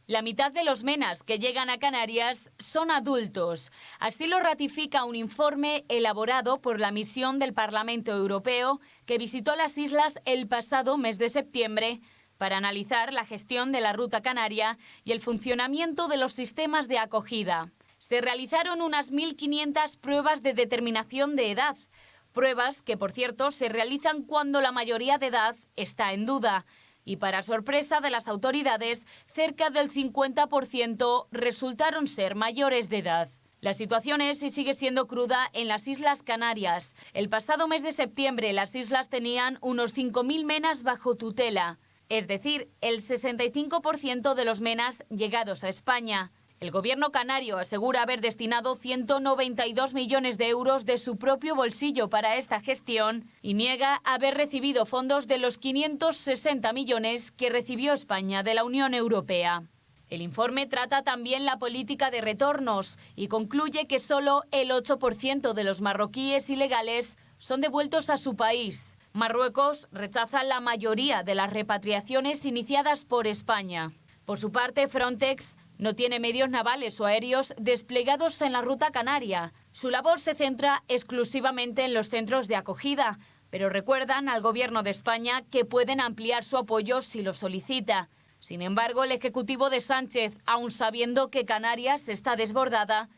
La mitad de los menas que llegan a Canarias son adultos. Así lo ratifica un informe elaborado por la misión del Parlamento Europeo que visitó las islas el pasado mes de septiembre para analizar la gestión de la Ruta Canaria y el funcionamiento de los sistemas de acogida. Se realizaron unas 1.500 pruebas de determinación de edad. Pruebas que, por cierto, se realizan cuando la mayoría de edad está en duda. Y para sorpresa de las autoridades, cerca del 50% resultaron ser mayores de edad. La situación es y sigue siendo cruda en las Islas Canarias. El pasado mes de septiembre las islas tenían unos 5.000 menas bajo tutela, es decir, el 65% de los menas llegados a España. El gobierno canario asegura haber destinado 192 millones de euros de su propio bolsillo para esta gestión y niega haber recibido fondos de los 560 millones que recibió España de la Unión Europea. El informe trata también la política de retornos y concluye que solo el 8% de los marroquíes ilegales son devueltos a su país. Marruecos rechaza la mayoría de las repatriaciones iniciadas por España. Por su parte, Frontex no tiene medios navales o aéreos desplegados en la Ruta Canaria. Su labor se centra exclusivamente en los centros de acogida, pero recuerdan al Gobierno de España que pueden ampliar su apoyo si lo solicita. Sin embargo, el Ejecutivo de Sánchez, aun sabiendo que Canarias está desbordada,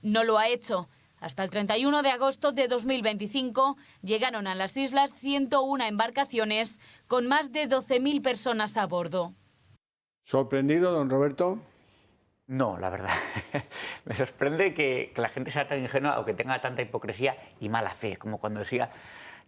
no lo ha hecho. Hasta el 31 de agosto de 2025 llegaron a las islas 101 embarcaciones con más de 12.000 personas a bordo. ¿Sorprendido, don Roberto? No, la verdad. Me sorprende que la gente sea tan ingenua o que tenga tanta hipocresía y mala fe, como cuando decía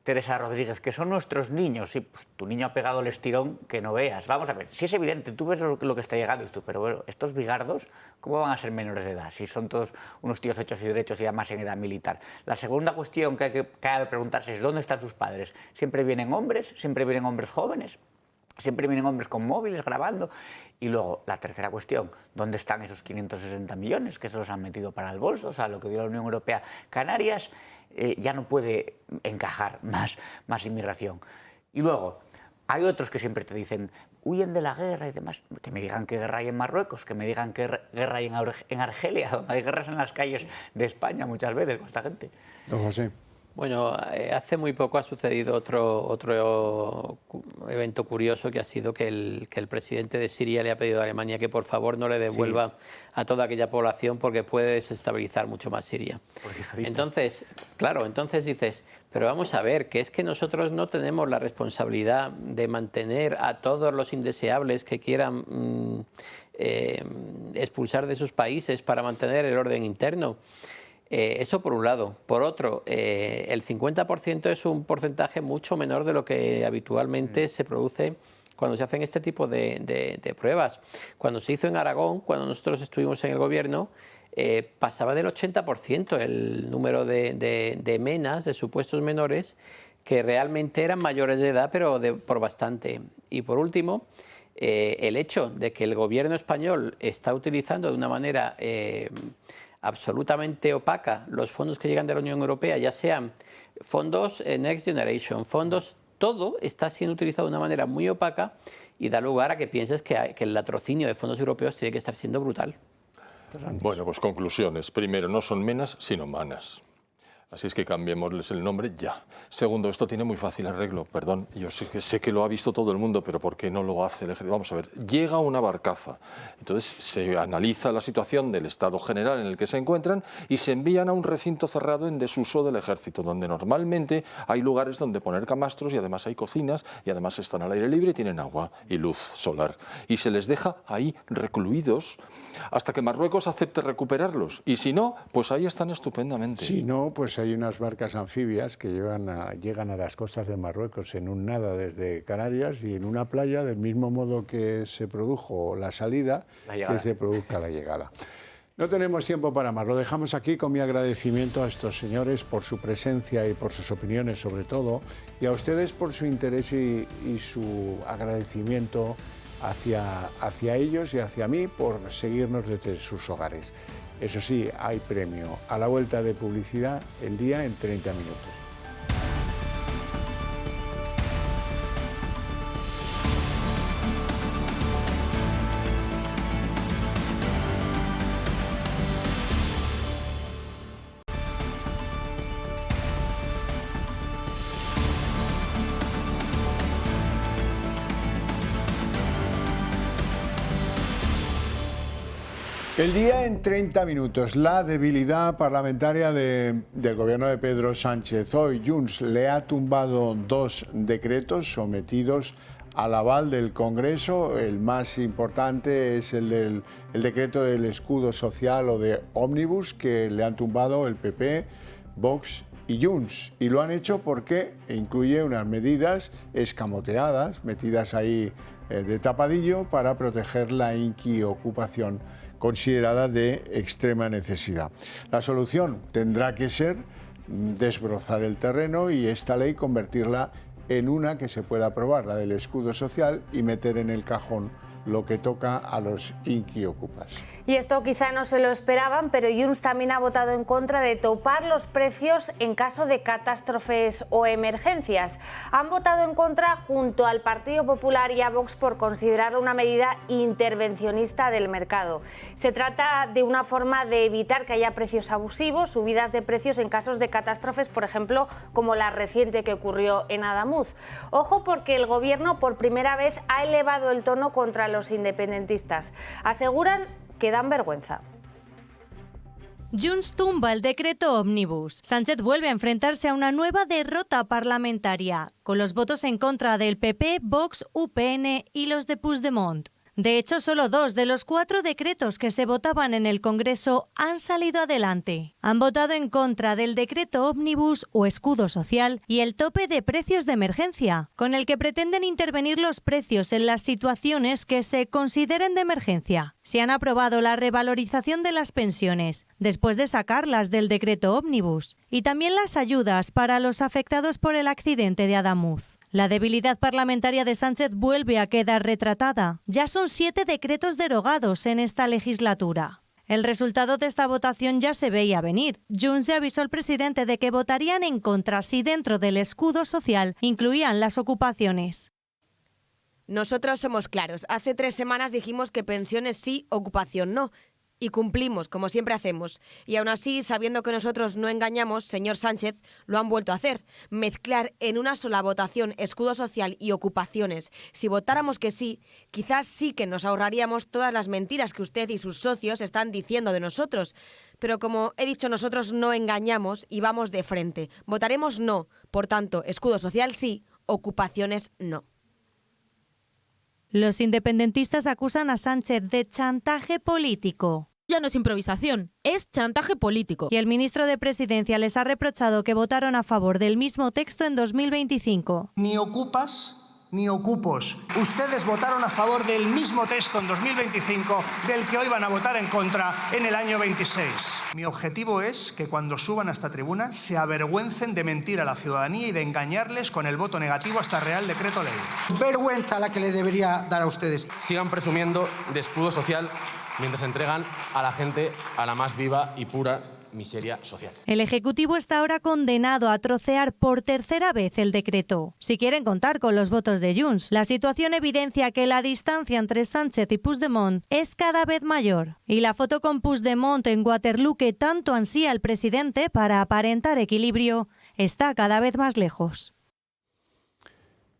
Teresa Rodríguez, que son nuestros niños. Sí, pues tu niño ha pegado el estirón que no veas. Vamos a ver, si es evidente, tú ves lo que está llegando y tú, pero bueno, estos bigardos, ¿cómo van a ser menores de edad? Si son todos unos tíos hechos y derechos y además en edad militar. La segunda cuestión que cabe preguntarse es ¿dónde están sus padres? ¿Siempre vienen hombres jóvenes? Siempre vienen hombres con móviles grabando. Y luego, la tercera cuestión, ¿dónde están esos 560 millones que se los han metido para el bolso? O sea, lo que dio la Unión Europea. Canarias ya no puede encajar más inmigración. Y luego, hay otros que siempre te dicen, huyen de la guerra y demás. Que me digan qué guerra hay en Marruecos, que me digan qué guerra hay en Argelia, donde hay guerras en las calles de España muchas veces con esta gente. Don José. Bueno, hace muy poco ha sucedido otro evento curioso, que ha sido que el presidente de Siria le ha pedido a Alemania que por favor no le devuelva a toda aquella población porque puede desestabilizar mucho más Siria. Entonces, claro, entonces dices, pero vamos a ver, que es que nosotros no tenemos la responsabilidad de mantener a todos los indeseables que quieran expulsar de sus países para mantener el orden interno. Eso por un lado. Por otro, el 50% es un porcentaje mucho menor de lo que habitualmente se produce cuando se hacen este tipo de pruebas. Cuando se hizo en Aragón, cuando nosotros estuvimos en el gobierno, pasaba del 80% el número de menas, de supuestos menores, que realmente eran mayores de edad, pero por bastante. Y por último, el hecho de que el gobierno español está utilizando de una manera absolutamente opaca los fondos que llegan de la Unión Europea, ya sean fondos Next Generation, fondos, todo está siendo utilizado de una manera muy opaca y da lugar a que pienses que el latrocinio de fondos europeos tiene que estar siendo brutal. Bueno, pues conclusiones. Primero, no son menas, sino manas. Así es que cambiémosles el nombre ya. Segundo, esto tiene muy fácil arreglo, perdón, yo sé que lo ha visto todo el mundo, pero ¿por qué no lo hace el ejército? Vamos a ver, llega una barcaza, entonces se analiza la situación del estado general en el que se encuentran y se envían a un recinto cerrado en desuso del ejército, donde normalmente hay lugares donde poner camastros y además hay cocinas y además están al aire libre y tienen agua y luz solar. Y se les deja ahí recluidos hasta que Marruecos acepte recuperarlos. Y si no, pues ahí están estupendamente. Si no, pues hay unas barcas anfibias que llegan a las costas de Marruecos en un nada desde Canarias y en una playa, del mismo modo que se produjo la salida, que se produzca la llegada. No tenemos tiempo para más, lo dejamos aquí con mi agradecimiento a estos señores por su presencia y por sus opiniones sobre todo, y a ustedes por su interés y su agradecimiento hacia ellos y hacia mí por seguirnos desde sus hogares. Eso sí, hay premio. A la vuelta de publicidad, el día en 30 minutos. El día en 30 minutos, la debilidad parlamentaria del gobierno de Pedro Sánchez. Hoy Junts le ha tumbado 2 decretos sometidos al aval del Congreso. El más importante es el decreto del escudo social o de Ómnibus, que le han tumbado el PP, Vox y Junts. Y lo han hecho porque incluye unas medidas escamoteadas, metidas ahí de tapadillo, para proteger la inquiocupación considerada de extrema necesidad. La solución tendrá que ser desbrozar el terreno y esta ley convertirla en una que se pueda aprobar, la del escudo social, y meter en el cajón lo que toca a los inquiocupas. Y esto quizá no se lo esperaban, pero Junts también ha votado en contra de topar los precios en caso de catástrofes o emergencias. Han votado en contra junto al Partido Popular y a Vox por considerarlo una medida intervencionista del mercado. Se trata de una forma de evitar que haya precios abusivos, subidas de precios en casos de catástrofes, por ejemplo, como la reciente que ocurrió en Adamuz. Ojo, porque el Gobierno por primera vez ha elevado el tono contra los independentistas. Aseguran que dan vergüenza. Junts tumba el decreto Ómnibus. Sánchez vuelve a enfrentarse a una nueva derrota parlamentaria, con los votos en contra del PP, Vox, UPN y los de Puigdemont. De hecho, solo 2 de los 4 decretos que se votaban en el Congreso han salido adelante. Han votado en contra del decreto Ómnibus o escudo social y el tope de precios de emergencia, con el que pretenden intervenir los precios en las situaciones que se consideren de emergencia. Se han aprobado la revalorización de las pensiones, después de sacarlas del decreto Ómnibus, y también las ayudas para los afectados por el accidente de Adamuz. La debilidad parlamentaria de Sánchez vuelve a quedar retratada. Ya son 7 decretos derogados en esta legislatura. El resultado de esta votación ya se veía venir. Junts ya avisó al presidente de que votarían en contra si dentro del escudo social incluían las ocupaciones. Nosotros somos claros. Hace 3 semanas dijimos que pensiones sí, ocupación no. Y cumplimos, como siempre hacemos. Y aún así, sabiendo que nosotros no engañamos, señor Sánchez, lo han vuelto a hacer. Mezclar en una sola votación escudo social y ocupaciones. Si votáramos que sí, quizás sí que nos ahorraríamos todas las mentiras que usted y sus socios están diciendo de nosotros. Pero como he dicho, nosotros no engañamos y vamos de frente. Votaremos no. Por tanto, escudo social sí, ocupaciones no. Los independentistas acusan a Sánchez de chantaje político. Ya no es improvisación, es chantaje político. Y el ministro de Presidencia les ha reprochado que votaron a favor del mismo texto en 2025. Ni ocupas ni ocupos. Ustedes votaron a favor del mismo texto en 2025 del que hoy van a votar en contra en el año 26. Mi objetivo es que cuando suban a esta tribuna se avergüencen de mentir a la ciudadanía y de engañarles con el voto negativo a este Real Decreto Ley. Vergüenza la que le debería dar a ustedes. Sigan presumiendo de escudo social mientras entregan a la gente a la más viva y pura miseria social. El Ejecutivo está ahora condenado a trocear por 3ª vez el decreto. Si quieren contar con los votos de Junts, la situación evidencia que la distancia entre Sánchez y Puigdemont es cada vez mayor. Y la foto con Puigdemont en Waterloo que tanto ansía el presidente para aparentar equilibrio está cada vez más lejos.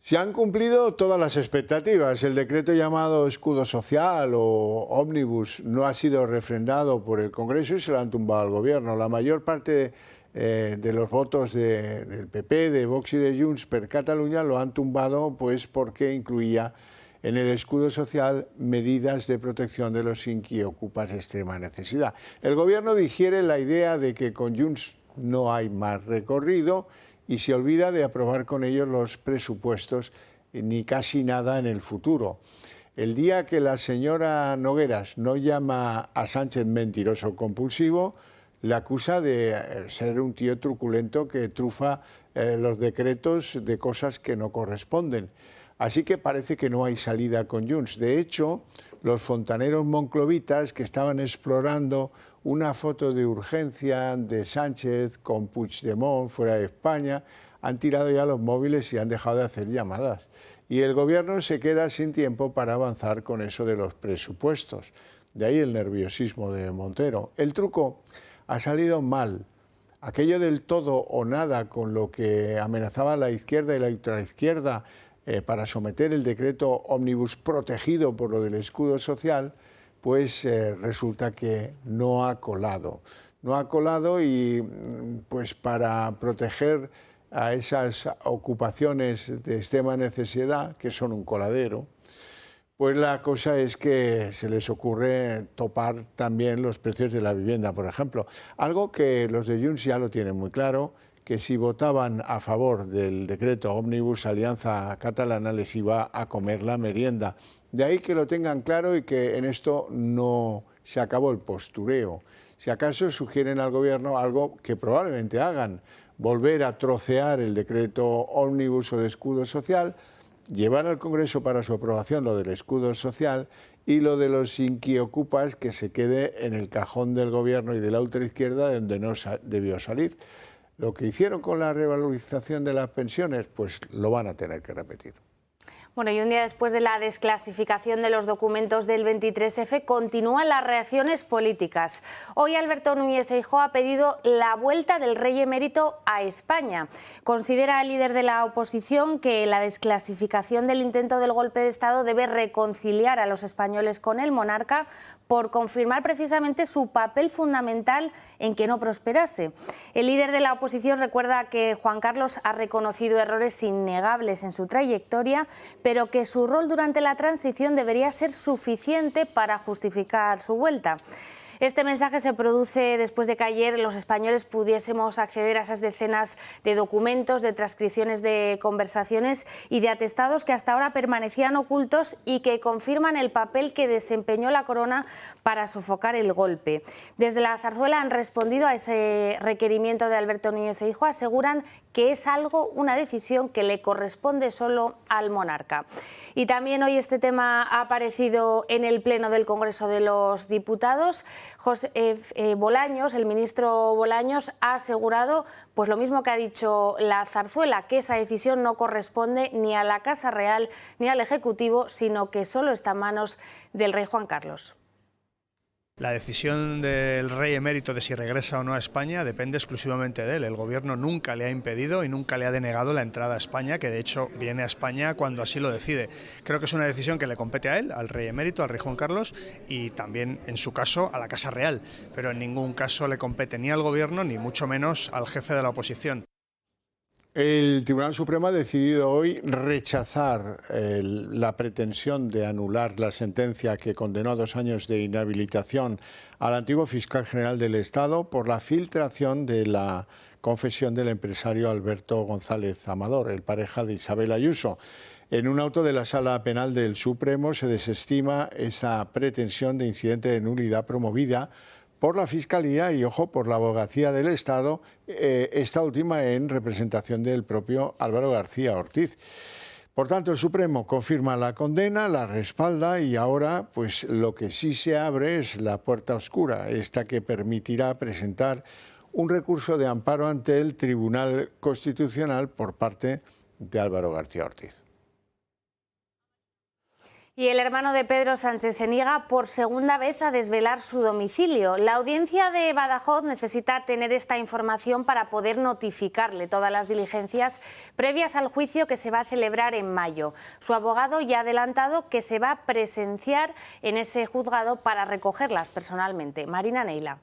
Se han cumplido todas las expectativas. El decreto llamado escudo social o ómnibus no ha sido refrendado por el Congreso y se lo han tumbado al Gobierno. La mayor parte de los votos del PP, de Vox y de Junts per Catalunya lo han tumbado pues porque incluía en el escudo social medidas de protección de los inquiocupas de extrema necesidad. El Gobierno digiere la idea de que con Junts no hay más recorrido y se olvida de aprobar con ellos los presupuestos ni casi nada en el futuro. El día que la señora Nogueras no llama a Sánchez mentiroso compulsivo, le acusa de ser un tío truculento que trufa los decretos de cosas que no corresponden. Así que parece que no hay salida con Junts. De hecho, los fontaneros monclovitas que estaban explorando una foto de urgencia de Sánchez con Puigdemont fuera de España han tirado ya los móviles y han dejado de hacer llamadas. Y el Gobierno se queda sin tiempo para avanzar con eso de los presupuestos. De ahí el nerviosismo de Montero. El truco ha salido mal. Aquello del todo o nada con lo que amenazaba la izquierda y la ultraizquierda para someter el decreto ómnibus protegido por lo del escudo social, pues resulta que no ha colado. No ha colado y pues para proteger a esas ocupaciones de extrema necesidad, que son un coladero, pues la cosa es que se les ocurre topar también los precios de la vivienda, por ejemplo. Algo que los de Junts ya lo tienen muy claro, que si votaban a favor del decreto Ómnibus, Alianza Catalana les iba a comer la merienda. De ahí que lo tengan claro y que en esto no se acabó el postureo. Si acaso sugieren al Gobierno algo que probablemente hagan, volver a trocear el decreto Ómnibus o de escudo social, llevar al Congreso para su aprobación lo del escudo social y lo de los inquiocupas que se quede en el cajón del Gobierno y de la ultraizquierda donde no debió salir. Lo que hicieron con la revalorización de las pensiones, pues lo van a tener que repetir. Bueno, y un día después de la desclasificación de los documentos del 23F, continúan las reacciones políticas. Hoy Alberto Núñez Feijóo ha pedido la vuelta del rey emérito a España. Considera el líder de la oposición que la desclasificación del intento del golpe de Estado debe reconciliar a los españoles con el monarca por confirmar precisamente su papel fundamental en que no prosperase. El líder de la oposición recuerda que Juan Carlos ha reconocido errores innegables en su trayectoria, pero que su rol durante la transición debería ser suficiente para justificar su vuelta. Este mensaje se produce después de que ayer los españoles pudiésemos acceder a esas decenas de documentos, de transcripciones de conversaciones y de atestados que hasta ahora permanecían ocultos y que confirman el papel que desempeñó la corona para sofocar el golpe. Desde la Zarzuela han respondido a ese requerimiento de Alberto Núñez Feijóo, aseguran que es una decisión que le corresponde solo al monarca. Y también hoy este tema ha aparecido en el Pleno del Congreso de los Diputados. Bolaños, el ministro Bolaños, ha asegurado pues lo mismo que ha dicho la Zarzuela, que esa decisión no corresponde ni a la Casa Real ni al Ejecutivo, sino que solo está en manos del rey Juan Carlos. La decisión del rey emérito de si regresa o no a España depende exclusivamente de él. El Gobierno nunca le ha impedido y nunca le ha denegado la entrada a España, que de hecho viene a España cuando así lo decide. Creo que es una decisión que le compete a él, al rey emérito, al rey Juan Carlos, y también, en su caso, a la Casa Real. Pero en ningún caso le compete ni al Gobierno, ni mucho menos al jefe de la oposición. El Tribunal Supremo ha decidido hoy rechazar la pretensión de anular la sentencia que condenó a 2 años de inhabilitación al antiguo fiscal general del Estado por la filtración de la confesión del empresario Alberto González Amador, el pareja de Isabel Ayuso. En un auto de la Sala Penal del Supremo se desestima esa pretensión de incidente de nulidad promovida por la Fiscalía y, ojo, por la Abogacía del Estado, esta última en representación del propio Álvaro García Ortiz. Por tanto, el Supremo confirma la condena, la respalda y ahora pues lo que sí se abre es la puerta oscura, esta que permitirá presentar un recurso de amparo ante el Tribunal Constitucional por parte de Álvaro García Ortiz. Y el hermano de Pedro Sánchez se niega por segunda vez a desvelar su domicilio. La audiencia de Badajoz necesita tener esta información para poder notificarle todas las diligencias previas al juicio que se va a celebrar en mayo. Su abogado ya ha adelantado que se va a presenciar en ese juzgado para recogerlas personalmente. Marina Neila.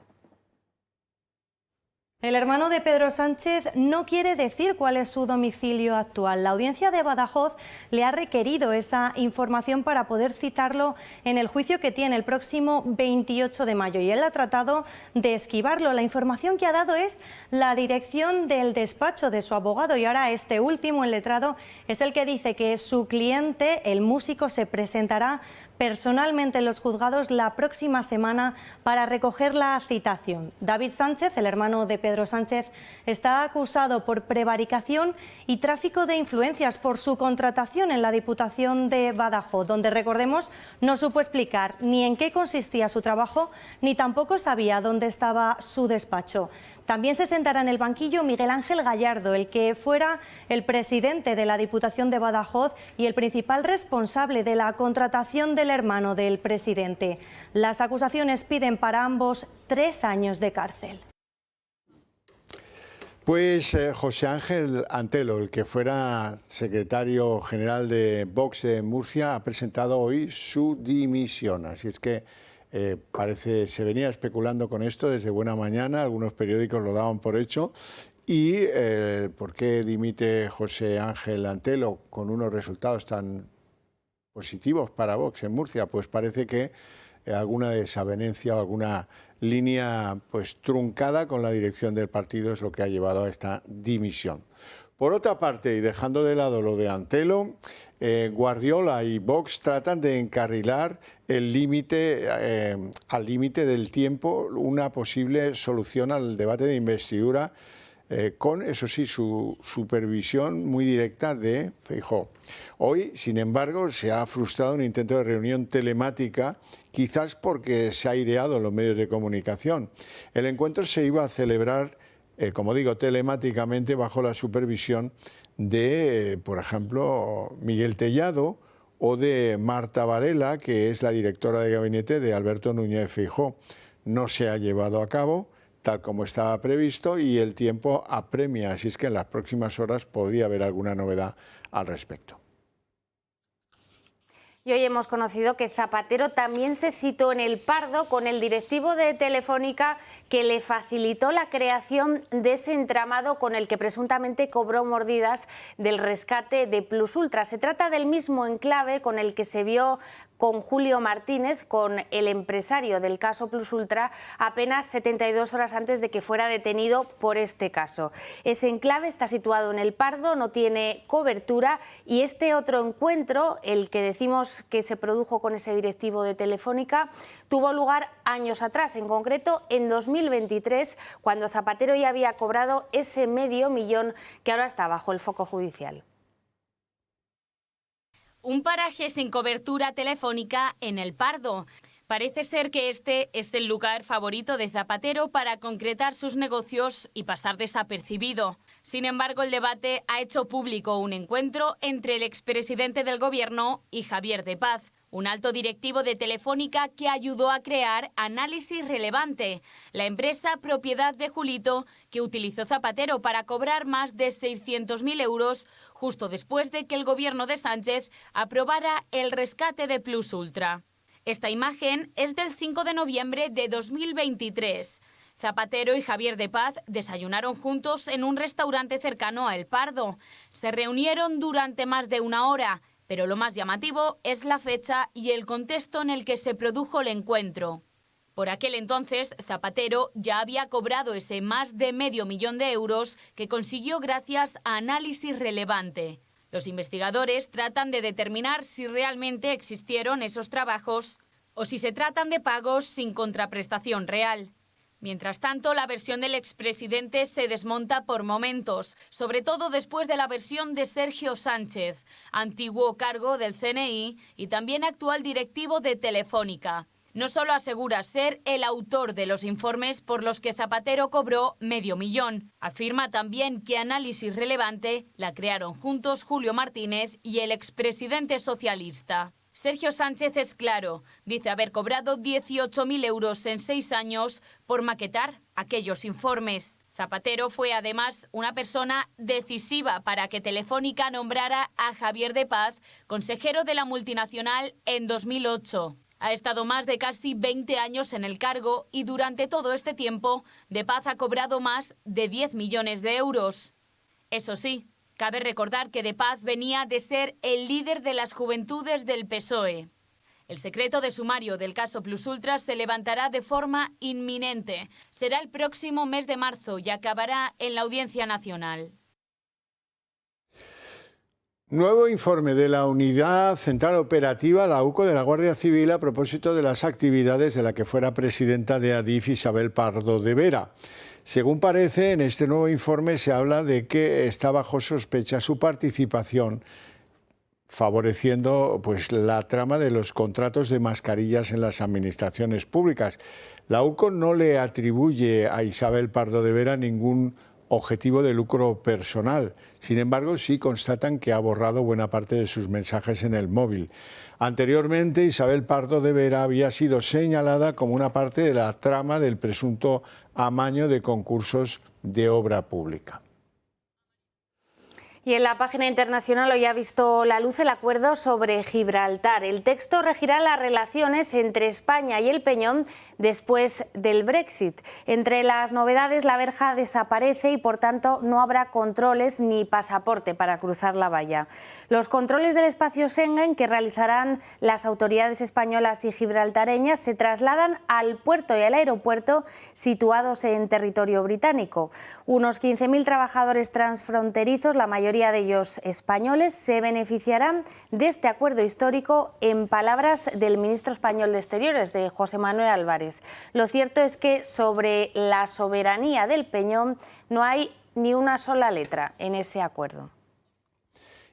El hermano de Pedro Sánchez no quiere decir cuál es su domicilio actual. La audiencia de Badajoz le ha requerido esa información para poder citarlo en el juicio que tiene el próximo 28 de mayo y él ha tratado de esquivarlo. La información que ha dado es la dirección del despacho de su abogado y ahora este último, el letrado, es el que dice que su cliente, el músico, se presentará personalmente en los juzgados la próxima semana para recoger la citación. David Sánchez, el hermano de Pedro Sánchez, está acusado por prevaricación y tráfico de influencias por su contratación en la Diputación de Badajoz, donde, recordemos, no supo explicar ni en qué consistía su trabajo, ni tampoco sabía dónde estaba su despacho. También se sentará en el banquillo Miguel Ángel Gallardo, el que fuera el presidente de la Diputación de Badajoz y el principal responsable de la contratación del hermano del presidente. Las acusaciones piden para ambos 3 años de cárcel. Pues José Ángel Antelo, el que fuera secretario general de Vox de Murcia, ha presentado hoy su dimisión. Así es que se venía especulando con esto desde buena mañana, algunos periódicos lo daban por hecho. ¿Y por qué dimite José Ángel Antelo con unos resultados tan positivos para Vox en Murcia? Pues parece que alguna desavenencia o alguna línea pues truncada con la dirección del partido es lo que ha llevado a esta dimisión. Por otra parte, y dejando de lado lo de Antelo, Guardiola y Vox tratan de encarrilar al límite del tiempo una posible solución al debate de investidura con, eso sí, su supervisión muy directa de Feijóo. Hoy, sin embargo, se ha frustrado un intento de reunión telemática, quizás porque se ha aireado en los medios de comunicación. El encuentro se iba a celebrar, como digo, telemáticamente bajo la supervisión de, por ejemplo, Miguel Tellado o de Marta Varela, que es la directora de gabinete de Alberto Núñez Feijóo. No se ha llevado a cabo tal como estaba previsto y el tiempo apremia, así es que en las próximas horas podría haber alguna novedad al respecto. Y hoy hemos conocido que Zapatero también se citó en El Pardo con el directivo de Telefónica que le facilitó la creación de ese entramado con el que presuntamente cobró mordidas del rescate de Plus Ultra. Se trata del mismo enclave con el que se vio con Julio Martínez, con el empresario del caso Plus Ultra, apenas 72 horas antes de que fuera detenido por este caso. Ese enclave está situado en El Pardo, no tiene cobertura y este otro encuentro, el que decimos que se produjo con ese directivo de Telefónica, tuvo lugar años atrás, en concreto en 2023, cuando Zapatero ya había cobrado ese $500.000 que ahora está bajo el foco judicial. Un paraje sin cobertura telefónica en El Pardo. Parece ser que este es el lugar favorito de Zapatero para concretar sus negocios y pasar desapercibido. Sin embargo, el debate ha hecho público un encuentro entre el expresidente del Gobierno y Javier de Paz, un alto directivo de Telefónica que ayudó a crear Análisis Relevante, la empresa propiedad de Julito que utilizó Zapatero para cobrar más de 600.000 euros justo después de que el gobierno de Sánchez aprobara el rescate de Plus Ultra. Esta imagen es del 5 de noviembre de 2023. Zapatero y Javier de Paz desayunaron juntos en un restaurante cercano a El Pardo. Se reunieron durante más de una hora, pero lo más llamativo es la fecha y el contexto en el que se produjo el encuentro. Por aquel entonces, Zapatero ya había cobrado ese más de $500.000 de euros que consiguió gracias a Análisis Relevante. Los investigadores tratan de determinar si realmente existieron esos trabajos o si se tratan de pagos sin contraprestación real. Mientras tanto, la versión del expresidente se desmonta por momentos, sobre todo después de la versión de Sergio Sánchez, antiguo cargo del CNI y también actual directivo de Telefónica. No solo asegura ser el autor de los informes por los que Zapatero cobró $500.000, afirma también que Análisis Relevante la crearon juntos Julio Martínez y el expresidente socialista. Sergio Sánchez es claro, dice haber cobrado 18.000 euros en 6 años por maquetar aquellos informes. Zapatero fue además una persona decisiva para que Telefónica nombrara a Javier de Paz consejero de la multinacional en 2008. Ha estado más de casi 20 años en el cargo y durante todo este tiempo De Paz ha cobrado más de 10 millones de euros. Eso sí, cabe recordar que De Paz venía de ser el líder de las juventudes del PSOE. El secreto de sumario del caso Plus Ultra se levantará de forma inminente. Será el próximo mes de marzo y acabará en la Audiencia Nacional. Nuevo informe de la Unidad Central Operativa, la UCO de la Guardia Civil, a propósito de las actividades de la que fuera presidenta de ADIF, Isabel Pardo de Vera. Según parece, en este nuevo informe se habla de que está bajo sospecha su participación, favoreciendo pues, la trama de los contratos de mascarillas en las administraciones públicas. La UCO no le atribuye a Isabel Pardo de Vera ningún objetivo de lucro personal. Sin embargo, sí constatan que ha borrado buena parte de sus mensajes en el móvil. Anteriormente, Isabel Pardo de Vera había sido señalada como una parte de la trama del presunto amaño de concursos de obra pública. Y en la página internacional hoy ha visto la luz el acuerdo sobre Gibraltar. El texto regirá las relaciones entre España y el Peñón después del Brexit. Entre las novedades, la verja desaparece y, por tanto, no habrá controles ni pasaporte para cruzar la valla. Los controles del espacio Schengen que realizarán las autoridades españolas y gibraltareñas se trasladan al puerto y al aeropuerto situados en territorio británico. Unos 15.000 trabajadores transfronterizos, la mayoría de ellos españoles, se beneficiarán de este acuerdo histórico, en palabras del ministro español de Exteriores, de José Manuel Álvarez. Lo cierto es que sobre la soberanía del Peñón no hay ni una sola letra en ese acuerdo.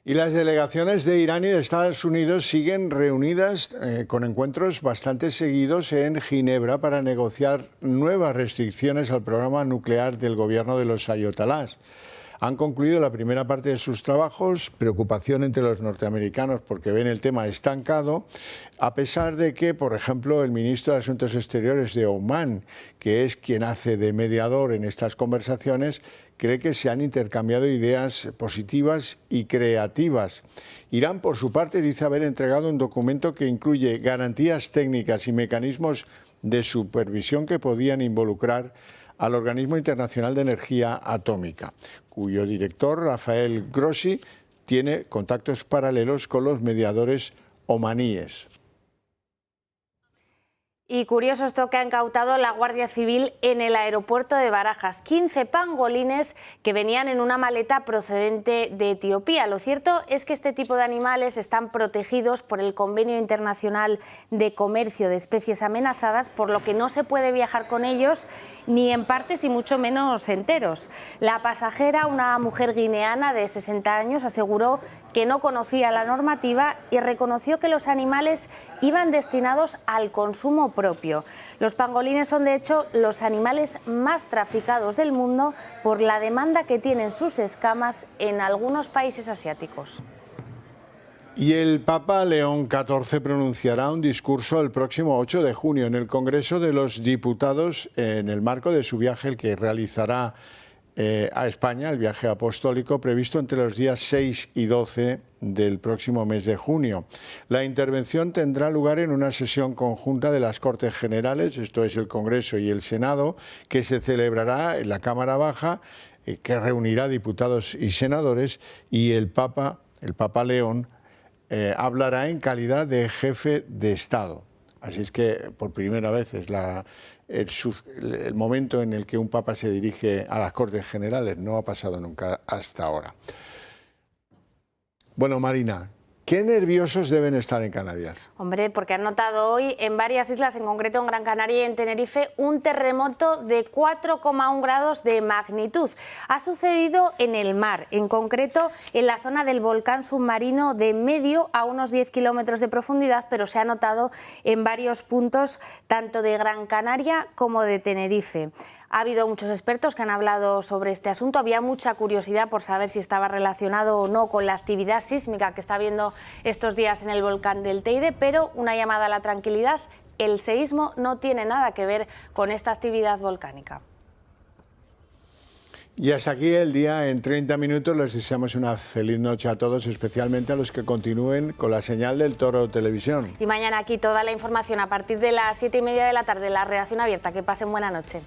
Y las delegaciones de Irán y de Estados Unidos siguen reunidas con encuentros bastante seguidos en Ginebra para negociar nuevas restricciones al programa nuclear del gobierno de los ayatolás. Han concluido la primera parte de sus trabajos, preocupación entre los norteamericanos porque ven el tema estancado, a pesar de que, por ejemplo, el ministro de Asuntos Exteriores de Omán, que es quien hace de mediador en estas conversaciones, cree que se han intercambiado ideas positivas y creativas. Irán, por su parte, dice haber entregado un documento que incluye garantías técnicas y mecanismos de supervisión que podían involucrar al Organismo Internacional de Energía Atómica, cuyo director, Rafael Grossi, tiene contactos paralelos con los mediadores omaníes. Y curioso esto que ha incautado la Guardia Civil en el aeropuerto de Barajas. 15 pangolines que venían en una maleta procedente de Etiopía. Lo cierto es que este tipo de animales están protegidos por el Convenio Internacional de Comercio de Especies Amenazadas, por lo que no se puede viajar con ellos ni en partes y mucho menos enteros. La pasajera, una mujer guineana de 60 años, aseguró que no conocía la normativa y reconoció que los animales iban destinados al consumo propio. Los pangolines son, de hecho, los animales más traficados del mundo por la demanda que tienen sus escamas en algunos países asiáticos. Y el Papa León XIV pronunciará un discurso el próximo 8 de junio en el Congreso de los Diputados en el marco de su viaje, el que realizará a España, el viaje apostólico previsto entre los días 6 y 12 del próximo mes de junio. La intervención tendrá lugar en una sesión conjunta de las Cortes Generales, esto es el Congreso y el Senado, que se celebrará en la Cámara Baja, que reunirá diputados y senadores, y el Papa León hablará en calidad de jefe de Estado. Así es que por primera vez es el momento en el que un papa se dirige a las Cortes Generales. No ha pasado nunca hasta ahora. Bueno, Marina, ¿qué nerviosos deben estar en Canarias? Hombre, porque han notado hoy en varias islas, en concreto en Gran Canaria y en Tenerife, un terremoto de 4,1 grados de magnitud. Ha sucedido en el mar, en concreto en la zona del volcán submarino de Medio, a unos 10 kilómetros de profundidad, pero se ha notado en varios puntos, tanto de Gran Canaria como de Tenerife. Ha habido muchos expertos que han hablado sobre este asunto. Había mucha curiosidad por saber si estaba relacionado o no con la actividad sísmica que está habiendo estos días en el volcán del Teide, pero una llamada a la tranquilidad: el seísmo no tiene nada que ver con esta actividad volcánica. Y hasta aquí el día en 30 minutos. Les deseamos una feliz noche a todos, especialmente a los que continúen con la señal del Toro Televisión. Y mañana aquí toda la información a partir de las 7:30 de la tarde en la redacción abierta. Que pasen buena noche.